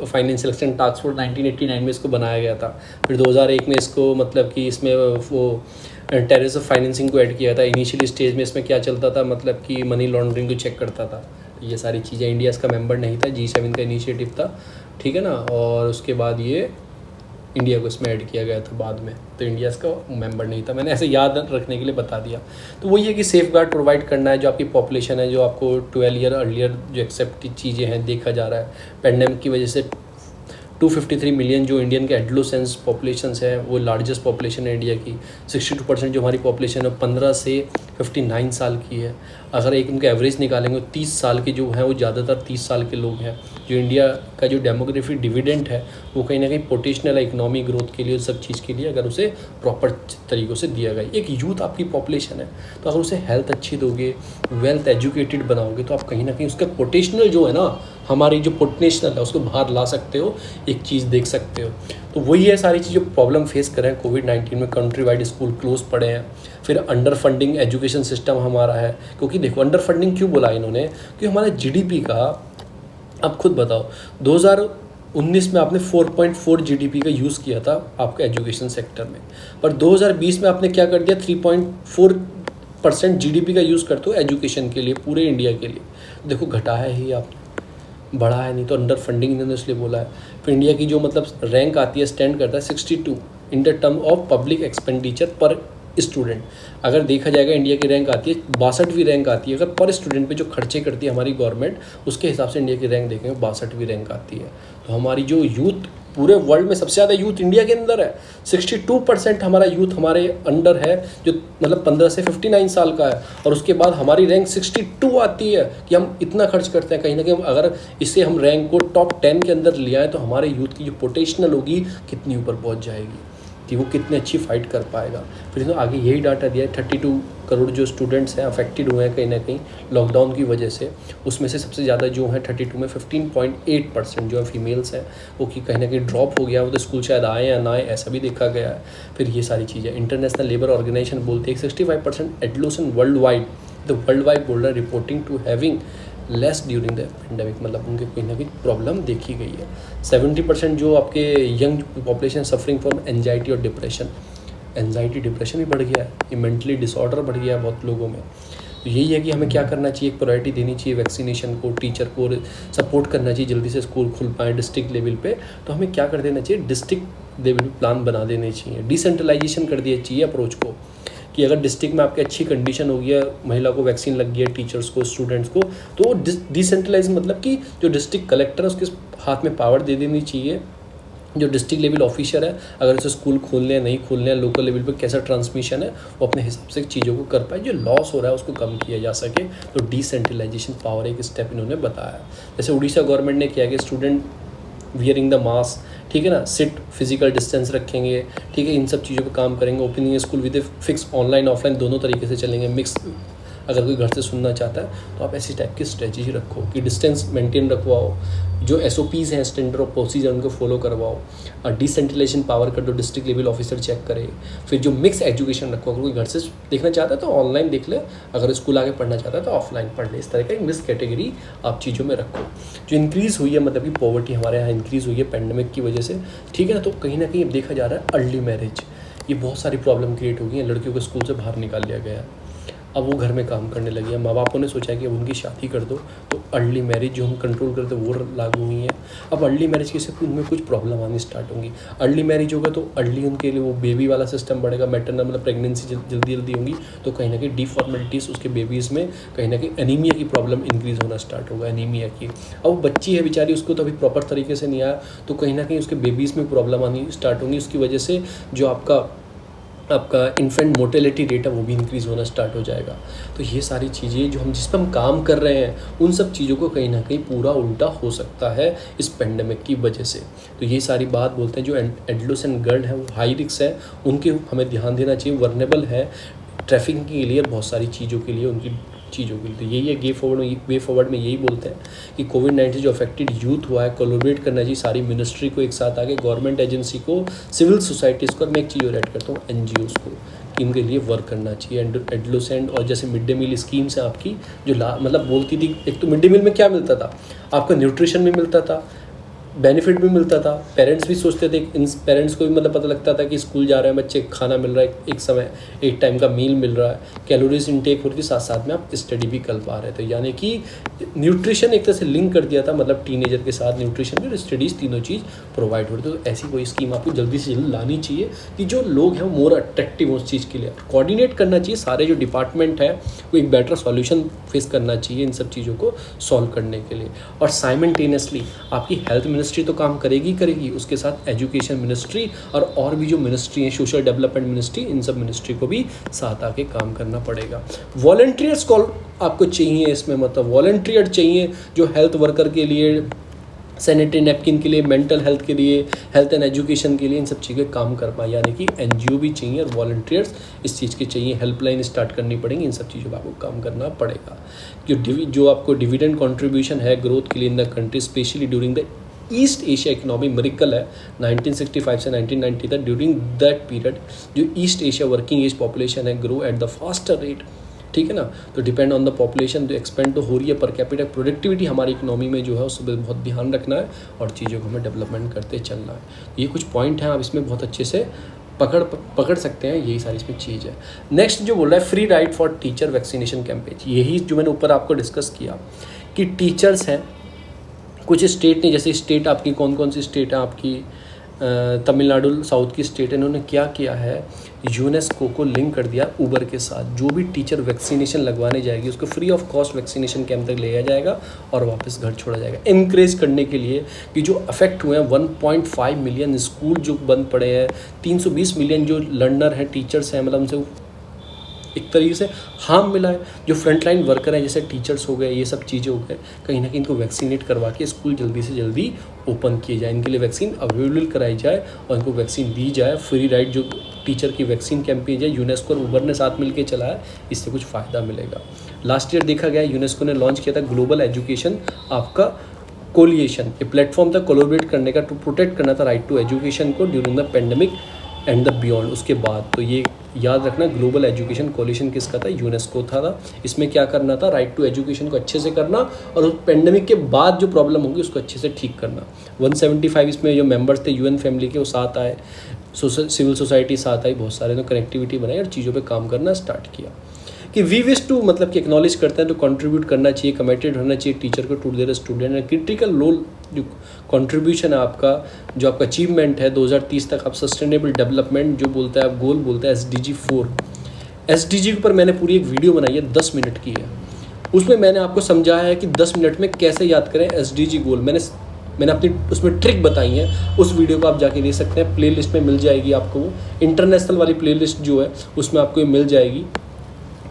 फाइनेंशियल एक्शन टास्क फोर्स। 1989 में इसको बनाया गया था। फिर 2001 में इसको, मतलब कि इसमें वो टेररिज्म फाइनेंसिंग को ऐड किया था। इनिशियली स्टेज में इसमें क्या चलता था, मतलब कि मनी लॉन्ड्रिंग को चेक करता था। ये सारी चीज़ें, इंडिया इसका मेंबर नहीं था, G7 का इनिशिएटिव था, ठीक है ना। और उसके बाद ये इंडिया को इसमें ऐड किया गया था बाद में, तो इंडिया इसका मेंबर नहीं था। मैंने ऐसे याद रखने के लिए बता दिया। तो वही है कि सेफ गार्ड प्रोवाइड करना है, जो आपकी पॉपुलेशन है, जो आपको 12 ईयर अर्लियर जो एक्सेप्ट चीज़ें हैं देखा जा रहा है। पेंडेमिक की वजह से 253 मिलियन जो इंडियन के एडोलेसेंस पॉपुलेशन है, वो लार्जेस्ट पॉपुलेशन है इंडिया की। 62% जो हमारी पॉपुलेशन है 15 से 59 साल की है। अगर एक उनका एवरेज निकालेंगे, 30 साल के जो हैं वो ज़्यादातर 30 साल के लोग हैं। जो इंडिया का जो डेमोग्राफिक डिविडेंड है, वो कहीं ना कहीं पोटेंशियल इकोनॉमी ग्रोथ के लिए, सब चीज़ के लिए, अगर उसे प्रॉपर तरीक़ों से दिया गया। एक यूथ आपकी पॉपुलेशन है, तो अगर उसे हेल्थ अच्छी दोगे, वेल्थ एजुकेटेड बनाओगे, तो आप कहीं ना कहीं उसका पोटेंशियल जो है ना, हमारी जो पोटेंशियल है, उसको बाहर ला सकते हो, एक चीज़ देख सकते हो। तो वही है सारी चीज़ जो प्रॉब्लम फेस कर रहे हैं कोविड-19 में। कंट्री वाइड स्कूल क्लोज पड़े हैं। फिर अंडर फंडिंग एजुकेशन सिस्टम हमारा है, क्योंकि देखो अंडर फंडिंग क्यों बोला इन्होंने, कि हमारे GDP का, आप खुद बताओ, 2019 में आपने 4.4 GDP का यूज़ किया था आपके एजुकेशन सेक्टर में, पर 2020 में आपने क्या कर दिया, 3.4% GDP का यूज़ करते हो एजुकेशन के लिए, पूरे इंडिया के लिए। देखो घटा है ही आपने, बढ़ा है नहीं। तो अंडर फंडिंग इन्होंने इसलिए बोला है। फिर इंडिया की जो मतलब रैंक आती है, स्टैंड करता है 62 in the term of public expenditure पर स्टूडेंट। अगर देखा जाएगा, इंडिया की रैंक आती है 62वीं रैंक आती है। अगर पर स्टूडेंट पे जो खर्चे करती है हमारी गवर्नमेंट, उसके हिसाब से इंडिया की रैंक देखेंगे 62वीं रैंक आती है। तो हमारी जो यूथ, पूरे वर्ल्ड में सबसे ज़्यादा यूथ इंडिया के अंदर है। 62% हमारा यूथ हमारे अंडर है, जो मतलब 15 से 59 साल का है। और उसके बाद हमारी रैंक 62 आती है, कि हम इतना खर्च करते हैं। कहीं ना कहीं अगर इससे हम रैंक को टॉप 10 के अंदर ले आए, तो हमारे यूथ की जो पोटेंशियल होगी कितनी ऊपर पहुंच जाएगी, कि वो कितनी अच्छी फाइट कर पाएगा। फिर तो आगे यही डाटा दिया है, 32 करोड़ जो स्टूडेंट्स हैं अफेक्टेड हुए हैं कहीं ना कहीं लॉकडाउन की वजह से। उसमें से सबसे ज़्यादा जो है 32 में 15.8% जो है फीमेल्स हैं, वो कि कहीं ना कहीं ड्रॉप हो गया। वो तो स्कूल शायद आए या ना आए, ऐसा भी देखा गया है। फिर ये सारी चीज़ें इंटरनेशनल लेबर ऑर्गेनाइजेशन बोलते हैं 65% एडोलेसेंट वर्ल्ड वाइड, तो वर्ल्ड वाइड बोल रहा है reporting to having less during the pandemic, मतलब उनके कहीं ना कहीं प्रॉब्लम देखी गई है। 70% जो आपके young population suffering from anxiety और डिप्रेशन, एंजाइटी डिप्रेशन भी बढ़ गया है, ये मेंटली डिसऑर्डर बढ़ गया है बहुत लोगों में। तो यही है कि हमें क्या करना चाहिए, एक प्रायोरिटी देनी चाहिए वैक्सीनेशन को, टीचर को सपोर्ट करना चाहिए, जल्दी से स्कूल खुल पाएँ डिस्ट्रिक्ट लेवल पे। तो हमें क्या कर देना चाहिए, डिस्ट्रिक्ट लेवल प्लान बना देने चाहिए, डिसेंट्रलाइजेशन कर दिया चाहिए अप्रोच को, कि अगर डिस्ट्रिक्ट में आपकी अच्छी कंडीशन हो गया, महिला को वैक्सीन लग गया, टीचर्स को, स्टूडेंट्स को, तो डिसेंट्रलाइज मतलब कि जो डिस्ट्रिक्ट कलेक्टर है उसके हाथ में पावर दे देनी चाहिए। जो डिस्ट्रिक्ट लेवल ऑफिसर है, अगर उसे स्कूल खोलने हैं नहीं खोलने हैं, लोकल लेवल पे कैसा ट्रांसमिशन है, वो अपने हिसाब से चीज़ों को कर पाए, जो लॉस हो रहा है उसको कम किया जा सके। तो डिसेंट्रलाइजेशन पावर एक स्टेप इन्होंने बताया। जैसे उड़ीसा गवर्नमेंट ने किया कि स्टूडेंट वियरिंग द मास्क ठीक है ना, सिट फिजिकल डिस्टेंस रखेंगे, ठीक है, इन सब चीज़ों पे काम करेंगे। Opening school with fix online offline दोनों तरीके से चलेंगे, मिक्स। अगर कोई घर से सुनना चाहता है तो आप ऐसी टाइप की स्ट्रेटजी रखो कि डिस्टेंस मेंटेन रखवाओ, जो SOPs हैं, स्टैंडर्ड ऑफ प्रोसीजर, उनको फॉलो करवाओ, और डिसेंट्रलाइजेशन पावर कर दो, डिस्ट्रिक्ट लेवल ऑफिसर चेक करे। फिर जो मिक्स एजुकेशन रखो, अगर कोई घर से देखना चाहता है तो ऑनलाइन देख ले, अगर स्कूल आके पढ़ना चाहता है तो ऑफलाइन पढ़ ले। इस तरह का एक मिक्स कैटेगरी आप चीज़ों में रखो। जो इंक्रीज़ हुई है, मतलब कि पॉवर्टी हमारे यहाँ इंक्रीज़ हुई है पैंडेमिक की वजह से, ठीक है ना, तो कहीं ना कहीं अब देखा जा रहा है अर्ली मैरिज, ये बहुत सारी प्रॉब्लम क्रिएट हो गई है। लड़कियों को स्कूल से बाहर निकाल लिया गया है, अब वो घर में काम करने लगी है। माँ बापों ने सोचा कि अब उनकी शादी कर दो, तो अर्ली मैरिज जो हम कंट्रोल करते वो लागू हुई है। अब अर्ली मैरिज की से उनमें कुछ प्रॉब्लम आनी स्टार्ट होंगी। अर्ली मैरिज होगा तो अर्ली उनके लिए वो बेबी वाला सिस्टम बढ़ेगा, मैटरनल मतलब प्रेगनेंसी जल्दी जल्दी होंगी, तो कहीं ना कहीं डिफॉर्मेलिटीज़ उसके बेबीज़ में, कहीं ना कहीं एनीमिया की प्रॉब्लम इंक्रीज़ होना स्टार्ट होगा, एनीमिया की। अब वो बच्ची है बेचारी, उसको तो अभी प्रॉपर तरीके से नहीं आया, तो कहीं ना कहीं उसके बेबीज़ में प्रॉब्लम आनी स्टार्ट होंगी। उसकी वजह से जो आपका इन्फेंट मोर्टेलिटी रेट है वो भी इंक्रीज़ होना स्टार्ट हो जाएगा। तो ये सारी चीज़ें जो हम जिस पर हम काम कर रहे हैं, उन सब चीज़ों को कहीं ना कहीं पूरा उल्टा हो सकता है इस पेंडेमिक की वजह से। तो ये सारी बात बोलते हैं, जो एडोलेसेंट गर्ल है वो हाई रिस्क है, उनके हमें ध्यान देना चाहिए, वर्नेबल है ट्रैफिकिंग के लिए, बहुत सारी चीज़ों के लिए, उनकी चीज़ों के लिए। तो यही है वे फॉरवर्ड में यही बोलते हैं कि कोविड-19 जो अफेक्टेड यूथ हुआ है, कोलैबोरेट करना चाहिए सारी मिनिस्ट्री को एक साथ आके, गवर्नमेंट एजेंसी को, सिविल सोसाइटीज़ को, और मैं एक चीज़ और ऐड करता हूँ NGOs को, कि इनके लिए वर्क करना चाहिए। एडोलेसेंट और जैसे मिड डे मील स्कीम्स हैं आपकी, जो मतलब बोलती थी, एक तो मिड डे मील में क्या मिलता था आपका, न्यूट्रिशन भी मिलता था, बेनिफिट भी मिलता था, पेरेंट्स भी सोचते थे, इन पेरेंट्स को भी मतलब पता लगता था कि स्कूल जा रहे हैं बच्चे, खाना मिल रहा है, एक समय एक टाइम का मील मिल रहा है, कैलोरीज इनटेक हो रही थी, साथ साथ में आप स्टडी भी कर पा रहे थे। यानी कि न्यूट्रिशन एक तरह से लिंक कर दिया था, मतलब टीनेजर के साथ न्यूट्रिशन भी और स्टडीज़, तीनों चीज़ प्रोवाइड हो रही थी। तो ऐसी कोई स्कीम आपको जल्दी से जल्दी लानी चाहिए कि जो लोग हैं वो मोर अट्रैक्टिव उस चीज़ के लिए। कोऑर्डिनेट करना चाहिए सारे जो डिपार्टमेंट है, वो एक बेटर सॉल्यूशन फेस करना चाहिए इन सब चीज़ों को सॉल्व करने के लिए। और साइमल्टेनियसली आपकी हेल्थ मिनिस्ट्री तो काम करेगी, उसके साथ एजुकेशन मिनिस्ट्री और भी जो मिनिस्ट्री हैं, सोशल डेवलपमेंट मिनिस्ट्री, इन सब मिनिस्ट्री को भी साथ आके काम करना पड़ेगा। वॉलंटियर्स कॉल आपको चाहिए इसमें, मतलब वॉलंटियर चाहिए जो हेल्थ वर्कर के लिए, सैनिटरी नैपकिन के लिए, मेंटल हेल्थ के लिए, हेल्थ एंड एजुकेशन के लिए, इन सब चीज़ें काम कर पाए। यानी कि NGO भी चाहिए और वॉलंटियर्स इस चीज़ के चाहिए, हेल्पलाइन स्टार्ट करनी पड़ेगी, इन सब चीज़ों पर आपको काम करना पड़ेगा। जो आपको डिविडेंड कंट्रीब्यूशन है ग्रोथ के लिए in the country, specially during the East Asia economy miracle है 1965 से 1990 तक। ड्यूरिंग दैट पीरियड जो East Asia working age population है grow at the faster rate, ठीक है ना। तो डिपेंड ऑन द पॉपुलेशन जो एक्सपेंड तो हो रही है, पर कैपिटल प्रोडक्टिविटी हमारी इकोनॉमी में जो है उस पर बहुत ध्यान रखना है और चीज़ों को हमें डेवलपमेंट करते चलना है। ये कुछ पॉइंट हैं, आप इसमें बहुत अच्छे से पकड़ सकते हैं, यही सारी इसमें चीज़ है। नेक्स्ट जो बोल रहा है free ride for teacher vaccination campaign, यही जो मैंने ऊपर आपको डिस्कस किया कि टीचर्स हैं कुछ स्टेट ने, जैसे स्टेट आपकी कौन कौन सी स्टेट है आपकी, तमिलनाडु साउथ की स्टेट है, इन्होंने क्या किया है, यूनेस्को को लिंक कर दिया ऊबर के साथ। जो भी टीचर वैक्सीनेशन लगवाने जाएगी उसको free of cost vaccination camp तक ले जाया जाएगा और वापस घर छोड़ा जाएगा, इनक्रेज करने के लिए कि जो अफेक्ट हुए हैं 1.5 मिलियन स्कूल जो बंद पड़े हैं, 320 मिलियन जो लर्नर हैं, टीचर्स हैं, मतलब उनसे एक तरीके से हार्म मिला है। जो फ्रंटलाइन वर्कर हैं जैसे टीचर्स हो गए, ये सब चीज़ें हो गए, कहीं ना कहीं इनको वैक्सीनेट करवा के स्कूल जल्दी से जल्दी ओपन किए जाए, इनके लिए वैक्सीन अवेलेबल कराई जाए और इनको वैक्सीन दी जाए। फ्री राइड जो टीचर की वैक्सीन कैंपेन है यूनेस्को और ऊबर ने साथ मिलकर चलाया, इससे कुछ फ़ायदा मिलेगा। लास्ट ईयर देखा गया यूनेस्को ने लॉन्च किया था ग्लोबल एजुकेशन आपका कोलिएशन, ये प्लेटफॉर्म था कोलैबोरेट करने का, टू प्रोटेक्ट करना था राइट टू एजुकेशन को during the pandemic and the beyond. उसके बाद तो ये याद रखना ग्लोबल एजुकेशन कोलिशन किसका था, यूनेस्को था। इसमें क्या करना था, राइट टू एजुकेशन को अच्छे से करना और उस पेंडेमिक के बाद जो प्रॉब्लम होगी उसको अच्छे से ठीक करना। 175 इसमें जो मेंबर्स थे यूएन फैमिली के वो साथ आए, सिविल सोसाइटी साथ आई, बहुत सारे ने कनेक्टिविटी बनाई और चीज़ों पे काम करना स्टार्ट किया कि वी विश टू, मतलब कि एक्नॉलेज करते हैं तो कंट्रीब्यूट करना चाहिए, कमिटेड होना चाहिए टीचर को to their student and critical role जो कंट्रीब्यूशन है आपका, जो आपका अचीवमेंट है 2030 तक आप सस्टेनेबल डेवलपमेंट जो बोलता है आप गोल बोलता है SDG 4। SDG के ऊपर मैंने पूरी एक वीडियो बनाई है 10 मिनट की है, उसमें मैंने आपको समझाया है कि 10 मिनट में कैसे याद करें SDG गोल। मैंने अपनी उसमें ट्रिक बताई है, उस वीडियो को आप जाके देख सकते हैं, प्लेलिस्ट में मिल जाएगी आपको, वो इंटरनेशनल वाली प्लेलिस्ट जो है उसमें आपको ये मिल जाएगी।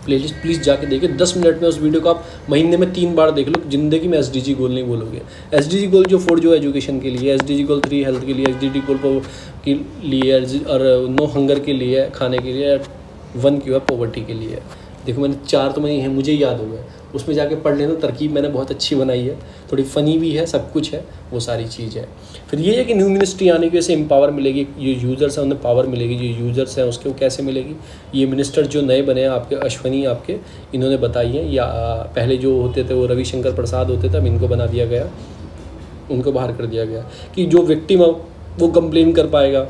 प्लेलिस्ट प्लीज़ जाके देखिए। 10 मिनट में उस वीडियो को आप महीने में 3 बार देख लो, ज़िंदगी में SDG गोल नहीं बोलोगे। SDG गोल जो 4 जो एजुकेशन के लिए, SDG गोल 3 हेल्थ के लिए, SDG गोल के लिए और नो हंगर के लिए, खाने के लिए, 1 क्यों है पॉवर्टी के लिए। देखो मैंने 4 तो मैं मुझे याद हो गए, उसमें जाके पढ़ लेना। तरकीब मैंने बहुत अच्छी बनाई है, थोड़ी फ़नी भी है, सब कुछ है, वो सारी चीज़ है। फिर ये है कि न्यू मिनिस्ट्री आने की वजह से एम्पावर मिलेगी, ये यूज़र्स हैं उन्हें पावर मिलेगी। जो यूज़र्स हैं उसके वो कैसे मिलेगी, ये मिनिस्टर जो नए बने हैं आपके अश्वनी आपके, इन्होंने बताई है। या पहले जो होते थे वो रविशंकर प्रसाद होते थे, अब इनको बना दिया गया, उनको बाहर कर दिया गया कि जो विक्टिम है वो कंप्लेन कर पाएगा।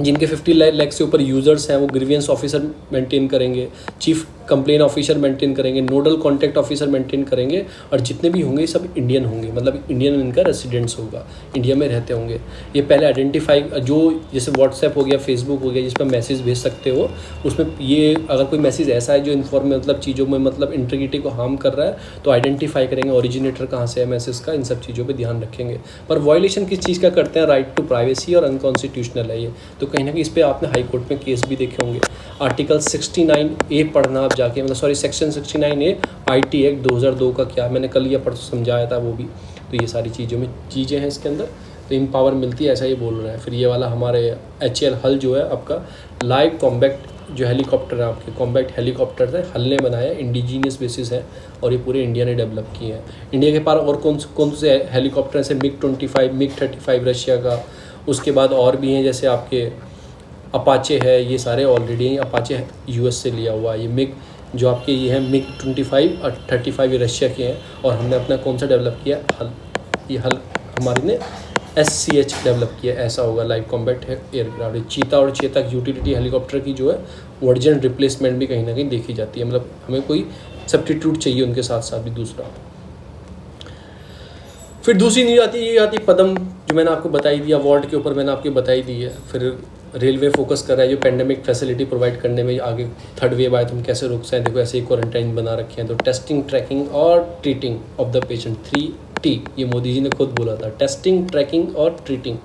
जिनके 50 लाख से ऊपर यूज़र्स हैं वो ग्रीवियंस ऑफिसर मेंटेन करेंगे, चीफ कंप्लेन ऑफिसर मेंटेन करेंगे, नोडल कॉन्टैक्ट ऑफिसर मेंटेन करेंगे। और जितने भी होंगे सब इंडियन होंगे, मतलब इंडियन इनका रेसिडेंट्स होगा, इंडिया में रहते होंगे। ये पहले आइडेंटिफाई, जो जैसे व्हाट्सएप हो गया, फेसबुक हो गया, जिस पर मैसेज भेज सकते हो, उसमें ये अगर कोई मैसेज ऐसा है जो इन्फॉर्म मतलब चीज़ों में मतलब इंटीग्रिटी को हार्म कर रहा है तो आइडेंटिफाई करेंगे, ओरिजिनेटर कहाँ से है मैसेज का, इन सब चीज़ों पर ध्यान रखेंगे। पर वायलेशन किस चीज़ का करते हैं, राइट टू प्राइवेसी, और अनकॉन्स्टिट्यूशनल है ये। तो कहीं ना कहीं इस पर आपने हाई कोर्ट में केस भी देखे होंगे। आर्टिकल 69A पढ़ना आप जाके, मतलब sorry section 69A IT act 2002 का क्या, मैंने कल या परसों समझाया था वो भी। तो ये सारी चीज़ें हैं इसके अंदर, तो एम्पावर मिलती है, ऐसा ये बोल रहा है। फिर ये वाला हमारे HAL हल जो है आपका लाइव कॉम्बैक्ट जो हेलीकॉप्टर है आपके, कॉम्बैक्ट हेलीकॉप्टर है, हल ने बनाया, इंडिजीनियस बेसिस है और ये पूरे इंडिया ने डेवलप किए हैं। इंडिया के पास और कौन से हेलीकॉप्टर हैं, जैसे MiG-25, MiG-35 रशिया का, उसके बाद और भी हैं जैसे आपके अपाचे है, ये सारे ऑलरेडी हैं। अपाचे US से लिया हुआ है। ये मिग जो आपके ये हैं MiG-25 और 35 ये रशिया के हैं। और हमने अपना कौन सा डेवलप किया, हल, ये हल हमारे ने SCH डेवलप किया, ऐसा होगा लाइव कॉम्बैट एयरक्राफ्ट। चीता और चेतक यूटिलिटी हेलीकॉप्टर की जो है वर्जन रिप्लेसमेंट भी कहीं ना कहीं देखी जाती है, मतलब हमें कोई सब्स्टिट्यूट चाहिए उनके साथ साथ भी दूसरा। फिर दूसरी न्यूज़ आती है, ये आती है पद्म, जो मैंने आपको बताई दी, अवार्ड के ऊपर मैंने आपको बताई दी है। फिर रेलवे फोकस कर रहा है जो पेंडेमिक फैसिलिटी प्रोवाइड करने में, आगे थर्ड वेव आए तो हम कैसे रोक सकते हैं। देखो ऐसे ही क्वारंटाइन बना रखे हैं। तो टेस्टिंग, ट्रैकिंग और treating of the patient, 3T, ये मोदी जी ने खुद बोला था, टेस्टिंग, ट्रैकिंग और ट्रीटिंग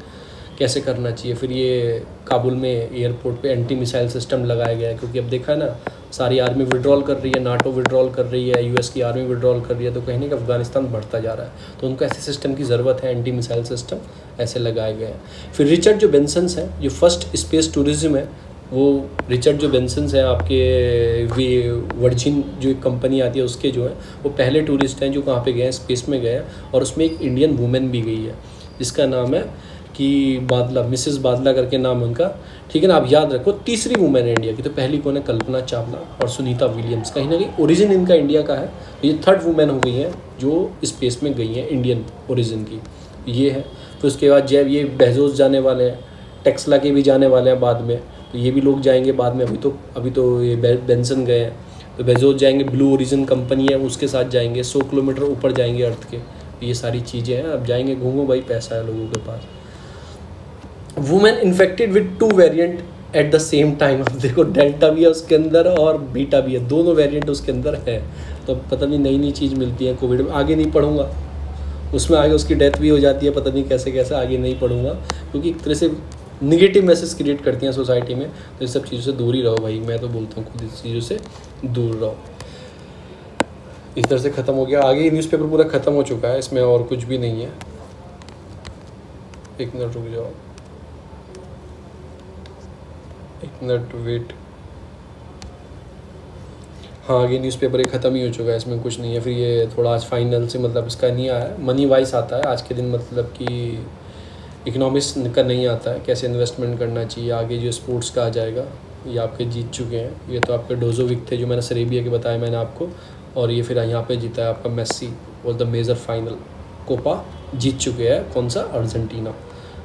कैसे करना चाहिए। फिर ये काबुल में एयरपोर्ट पे एंटी मिसाइल सिस्टम लगाया गया है, क्योंकि अब देखा है ना सारी आर्मी विड्रॉल कर रही है, NATO विड्रॉल कर रही है, US की आर्मी विड्रॉल कर रही है, तो कहीं ना कहीं अफगानिस्तान बढ़ता जा रहा है। तो उनको ऐसे सिस्टम की ज़रूरत है, एंटी मिसाइल सिस्टम ऐसे लगाए गए हैं। फिर रिचर्ड जो बेंसन्स हैं, जो फर्स्ट स्पेस टूरिज्म है, वो रिचर्ड जो बेंसन्स हैं आपके वर्जिन जो एक कंपनी आती है उसके जो है वो पहले टूरिस्ट हैं जो कहाँ पे गए हैं, स्पेस में गए हैं। और उसमें एक इंडियन वुमेन भी गई है जिसका नाम है कि बादला, मिसेस बादला करके नाम है उनका, ठीक है ना। आप याद रखो, तीसरी वुमेन है इंडिया की। तो पहली कौन है, कल्पना चावला और सुनीता विलियम्स। कहीं ना कहीं ओरिजिन इनका इंडिया का है, तो ये थर्ड वुमेन हो गई हैं जो स्पेस में गई हैं इंडियन ओरिजिन की, ये है। फिर उसके बाद जब ये बेजोस जाने वाले हैं, टेस्ला के भी जाने वाले हैं बाद में, तो ये भी लोग जाएंगे बाद में। अभी तो ये बेंसन गए हैं, तो बेजोस जाएंगे, ब्लू ओरिजिन कंपनी है उसके साथ जाएंगे, 100 किलोमीटर ऊपर जाएंगे अर्थ के। ये सारी चीज़ें हैं, अब जाएंगे, घूमो भाई, पैसा है लोगों के पास। Women infected with 2 variant at the same time. अब देखो डेल्टा भी है उसके अंदर और बीटा भी है, दोनों वेरिएंट उसके अंदर है। तो पता नहीं नई नई चीज़ मिलती है कोविड में, आगे नहीं पढ़ूंगा उसमें, आगे उसकी डेथ भी हो जाती है, पता नहीं कैसे कैसे, आगे नहीं पढ़ूंगा, क्योंकि एक तरह से निगेटिव मैसेज क्रिएट करती हैं सोसाइटी में। तो इस सब चीज़ों से दूर ही रहो भाई, मैं तो बोलता हूँ खुद इस चीज़ों से दूर रहो। इस तरह से ख़त्म हो गया, आगे न्यूज़पेपर पूरा ख़त्म हो चुका है, इसमें और कुछ भी नहीं है। एक मिनट रुक जाओ, एक मिनट वेट। हाँ, आगे न्यूज़पेपर ये ख़त्म ही हो चुका है, इसमें कुछ नहीं है। फिर ये थोड़ा आज फाइनल से मतलब इसका नहीं आया, मनी वाइज आता है आज के दिन, मतलब कि इकोनॉमिक्स का नहीं आता है, कैसे इन्वेस्टमेंट करना चाहिए। आगे जो स्पोर्ट्स का आ जाएगा, ये आपके जीत चुके हैं। ये तो आपके डोजोविक थे जो मैंने सरेबिया के बताया मैंने आपको, और ये फिर यहाँ पे जीता है आपका Messi, was the major final, Copa जीत चुके हैं, कौन सा, अर्जेंटीना।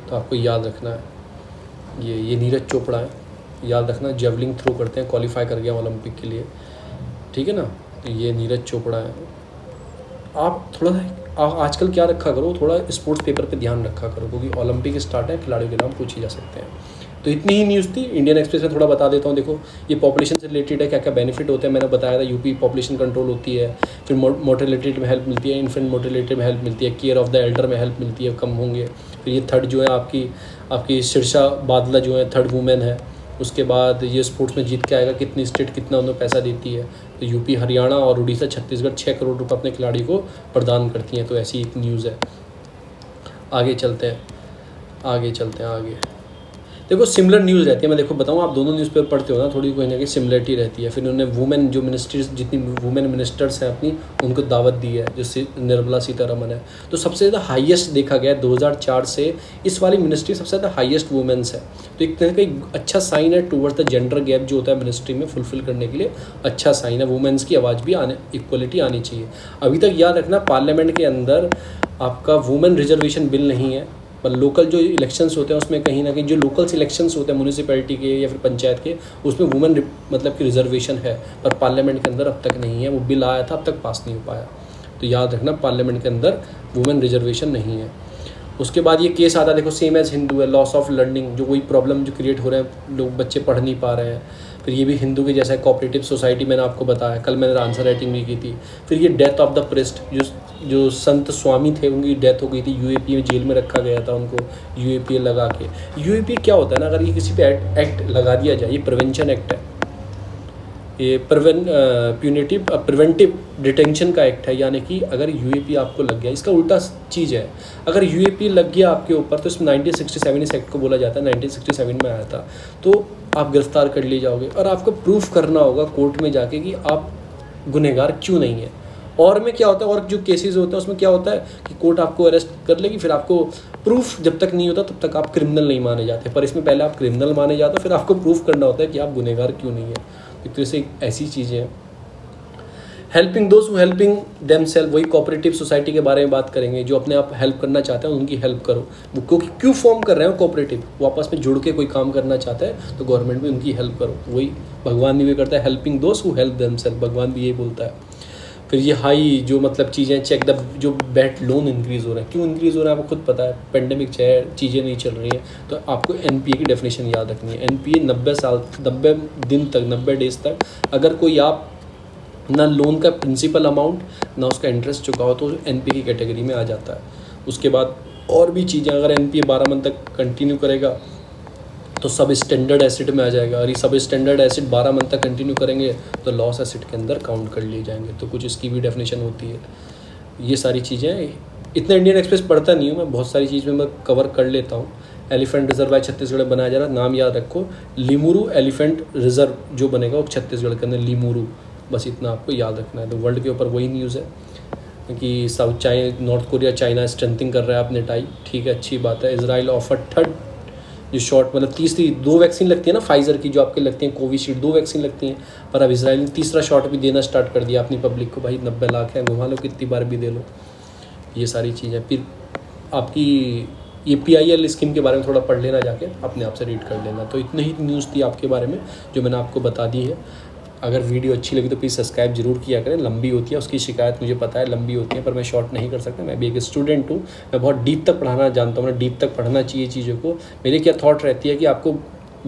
तो आपको याद रखना है। ये नीरज चोपड़ा है, याद रखना, जेवलिंग थ्रो करते हैं, क्वालिफाई कर गया ओलंपिक के लिए, ठीक है ना। तो ये नीरज चोपड़ा है। आप थोड़ा आजकल क्या रखा करो, थोड़ा स्पोर्ट्स पेपर पे ध्यान रखा करो, क्योंकि ओलंपिक स्टार्ट है, खिलाड़ियों के नाम पूछे जा सकते हैं। तो इतनी ही न्यूज़ थी। इंडियन एक्सप्रेस में थोड़ा बता देता हूँ। देखो ये पॉपुलेशन से रिलेटेड है, क्या क्या बेनिफिट होते हैं, मैंने बताया था। यूपी पॉपुलेशन कंट्रोल होती है, फिर मोर्टेलिटी में हेल्प मिलती है, इन्फेंट मोर्टेलिटी में हेल्प मिलती है, केयर ऑफ द एल्डर में हेल्प मिलती है, कम होंगे। फिर ये थर्ड जो है आपकी शीर्षा बादला जो है थर्ड वुमेन है, उसके बाद ये स्पोर्ट्स में जीत के आएगा, कितनी स्टेट कितना उन्हें पैसा देती है। तो यूपी, हरियाणा और उड़ीसा, छत्तीसगढ़ 6 करोड़ रुपये अपने खिलाड़ी को प्रदान करती हैं। तो ऐसी एक न्यूज़ है। आगे चलते हैं आगे। देखो सिमिलर न्यूज़ रहती है, मैं देखो बताऊँ, आप दोनों न्यूज़पेपर पढ़ते हो ना, थोड़ी कोई ना कोई सिमिलरिटी रहती है। फिर उन्होंने वुमेन जो मिनिस्ट्रीज, जितनी वुमेन मिनिस्टर्स हैं अपनी, उनको दावत दी है, जैसे निर्मला सीतारमन है। तो सबसे ज़्यादा हाईएस्ट देखा गया है 2004 से इस वाली मिनिस्ट्री सबसे ज़्यादा हाईएस्ट वुमेन्स है। तो एक तरह का एक अच्छा साइन है टूवर्ड्स द जेंडर गैप जो होता है मिनिस्ट्री में फुलफिल करने के लिए, अच्छा साइन है। वुमेन्स की आवाज़ भी इक्वलिटी आनी चाहिए। अभी तक याद रखना, पार्लियामेंट के अंदर आपका वुमेन रिजर्वेशन बिल नहीं है, पर लोकल जो इलेक्शंस होते हैं उसमें कहीं ना कहीं जो लोकल इलेक्शंस होते हैं म्यूनिसिपैलिटी के या फिर पंचायत के, उसमें वुमेन मतलब कि रिजर्वेशन है, पर पार्लियामेंट के अंदर अब तक नहीं है। वो बिल आया था, अब तक पास नहीं हो पाया। तो याद रखना, पार्लियामेंट के अंदर वुमेन रिजर्वेशन नहीं है। उसके बाद ये केस आता है, देखो सेम एज हिंदू है, लॉस ऑफ लर्निंग, जो वही प्रॉब्लम जो क्रिएट हो रहे हैं, लोग बच्चे पढ़ नहीं पा रहे हैं। फिर ये भी हिंदू के जैसा है, कोऑपरेटिव सोसाइटी, मैंने आपको बताया, कल मैंने आंसर राइटिंग भी की थी। फिर ये डेथ ऑफ द प्रिस्ट, जो संत स्वामी थे उनकी डेथ हो गई थी, यूएपी में जेल में रखा गया था उनको, यूएपीए लगा के। यूएपीए क्या होता है ना, अगर ये किसी पे एक्ट लगा दिया जाए, ये प्रिवेंशन एक्ट है, ये प्रिवेंटिव डिटेंशन का एक्ट है। यानी कि अगर यूएपी आपको लग गया, इसका उल्टा चीज़ है, अगर यूएपी लग गया आपके ऊपर, तो इसमें 1967 इस एक्ट को बोला जाता है, 1967 में आया था, तो आप गिरफ्तार कर लिए जाओगे और आपको प्रूफ करना होगा कोर्ट में जाके कि आप गुनहगार क्यों नहीं है। और में क्या होता है, और जो केसेस होते हैं उसमें क्या होता है कि कोर्ट आपको अरेस्ट कर लेगी, फिर आपको प्रूफ जब तक नहीं होता तब तक आप क्रिमिनल नहीं माने जाते। पर इसमें पहले आप क्रिमिनल माने जाते हो, फिर आपको प्रूफ करना होता है कि आप गुनहगार क्यों नहीं है। एक तरह से ऐसी चीज़ें हैं। Helping those who helping themself, वही कोऑपरेटिव सोसाइटी के बारे में बात करेंगे, जो अपने आप हेल्प करना चाहते हैं उनकी हेल्प करो। वो क्योंकि क्यों फॉर्म कर रहे हैं कोऑपरेटिव, वो आपस में जुड़ के कोई काम करना चाहता है, तो गवर्नमेंट भी उनकी हेल्प करो। वही भगवान भी करता है, helping those who help themself, भगवान भी यही बोलता है। फिर ये हाई जो मतलब चीज़ें, चेक द जो बेट लोन इंक्रीज़ हो रहे हैं, क्यों इंक्रीज़ हो रहा है आपको खुद पता है, पेंडेमिक है, चीज़ें नहीं चल रही हैं। तो आपको एनपीए की डेफिनेशन याद रखनी है। एनपीए 90 दिन तक, 90 डेज तक अगर कोई आप ना लोन का प्रिंसिपल अमाउंट ना उसका इंटरेस्ट चुका हो, तो एनपीए की कैटेगरी में आ जाता है। उसके बाद और भी चीज़ें, अगर एनपीए 12 मंथ तक कंटिन्यू करेगा तो सब स्टैंडर्ड एसिड में आ जाएगा, और ये सब स्टैंडर्ड एसिड 12 मंथ तक कंटिन्यू करेंगे तो लॉस एसिड के अंदर काउंट कर लिए जाएंगे। तो कुछ इसकी भी डेफिनेशन होती है। ये सारी चीज़ें, इतना इंडियन एक्सप्रेस पढ़ता नहीं हूँ मैं, बहुत सारी चीज़ में मैं कवर कर लेता हूँ। एलिफेंट रिजर्व है छत्तीसगढ़ में बनाया जा रहा है, नाम याद रखो, लिमुरु एलिफेंट रिजर्व जो बनेगा वो छत्तीसगढ़ के अंदर, लिमुरु, बस इतना आपको याद रखना है। तो वर्ल्ड के ऊपर वही न्यूज़ है कि नॉर्थ कोरिया चाइना स्ट्रेंथिंग कर रहा है अपने टाई, ठीक है, अच्छी बात है। इजराइल ऑफर थर्ड जो शॉट, मतलब तीसरी 2 वैक्सीन लगती है ना फाइज़र की, जो आपके लगती हैं कोविशील्ड, 2 वैक्सीन लगती हैं, पर अब इसराइल ने तीसरा शॉट भी देना स्टार्ट कर दिया अपनी पब्लिक को। भाई 90 लाख है, घुमा लो कितनी बार भी दे लो। ये सारी चीज़ें। फिर आपकी ये PIL स्कीम के बारे में थोड़ा पढ़ लेना, जाके अपने आप से रीड कर लेना। तो इतनी ही न्यूज़ थी आपके बारे में जो मैंने आपको बता दी है। अगर वीडियो अच्छी लगी तो प्लीज़ सब्सक्राइब जरूर किया करें। लंबी होती है, उसकी शिकायत मुझे पता है, लंबी होती है, पर मैं शॉर्ट नहीं कर सकता। मैं भी एक स्टूडेंट हूँ, मैं बहुत डीप तक पढ़ाना जानता हूँ, मैं डीप तक पढ़ना चाहिए चीज़ों को। मेरी क्या थॉट रहती है कि आपको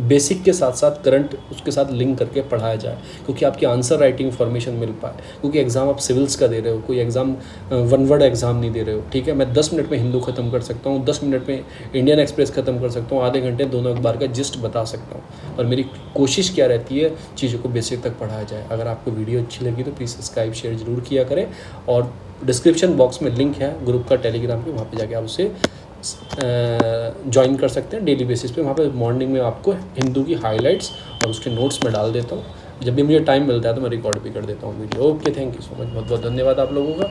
बेसिक के साथ साथ करंट उसके साथ लिंक करके पढ़ाया जाए, क्योंकि आपकी आंसर राइटिंग फॉर्मेशन मिल पाए। क्योंकि एग्ज़ाम आप सिविल्स का दे रहे हो, कोई एग्ज़ाम 1 वर्ड एग्ज़ाम नहीं दे रहे हो, ठीक है। मैं 10 मिनट में हिंदू ख़त्म कर सकता हूँ, 10 मिनट में इंडियन एक्सप्रेस ख़त्म कर सकता हूँ, आधे घंटे दोनों अखबार का जिस्ट बता सकता हूँ। और मेरी कोशिश क्या रहती है, चीज़ों को बेसिक तक पढ़ाया जाए। अगर आपको वीडियो अच्छी लगी तो प्लीज़ सब्सक्राइब शेयर जरूर किया करें। और डिस्क्रिप्शन बॉक्स में लिंक है ग्रुप का टेलीग्राम के, वहाँ पर जाके आप उसे ज्वाइन कर सकते हैं डेली बेसिस पे। वहाँ पे मॉर्निंग में आपको हिंदू की हाइलाइट्स और उसके नोट्स में डाल देता हूँ। जब भी मुझे टाइम मिलता है तो मैं रिकॉर्ड भी कर देता हूँ video. Okay, thank you so much, बहुत बहुत धन्यवाद आप लोगों का।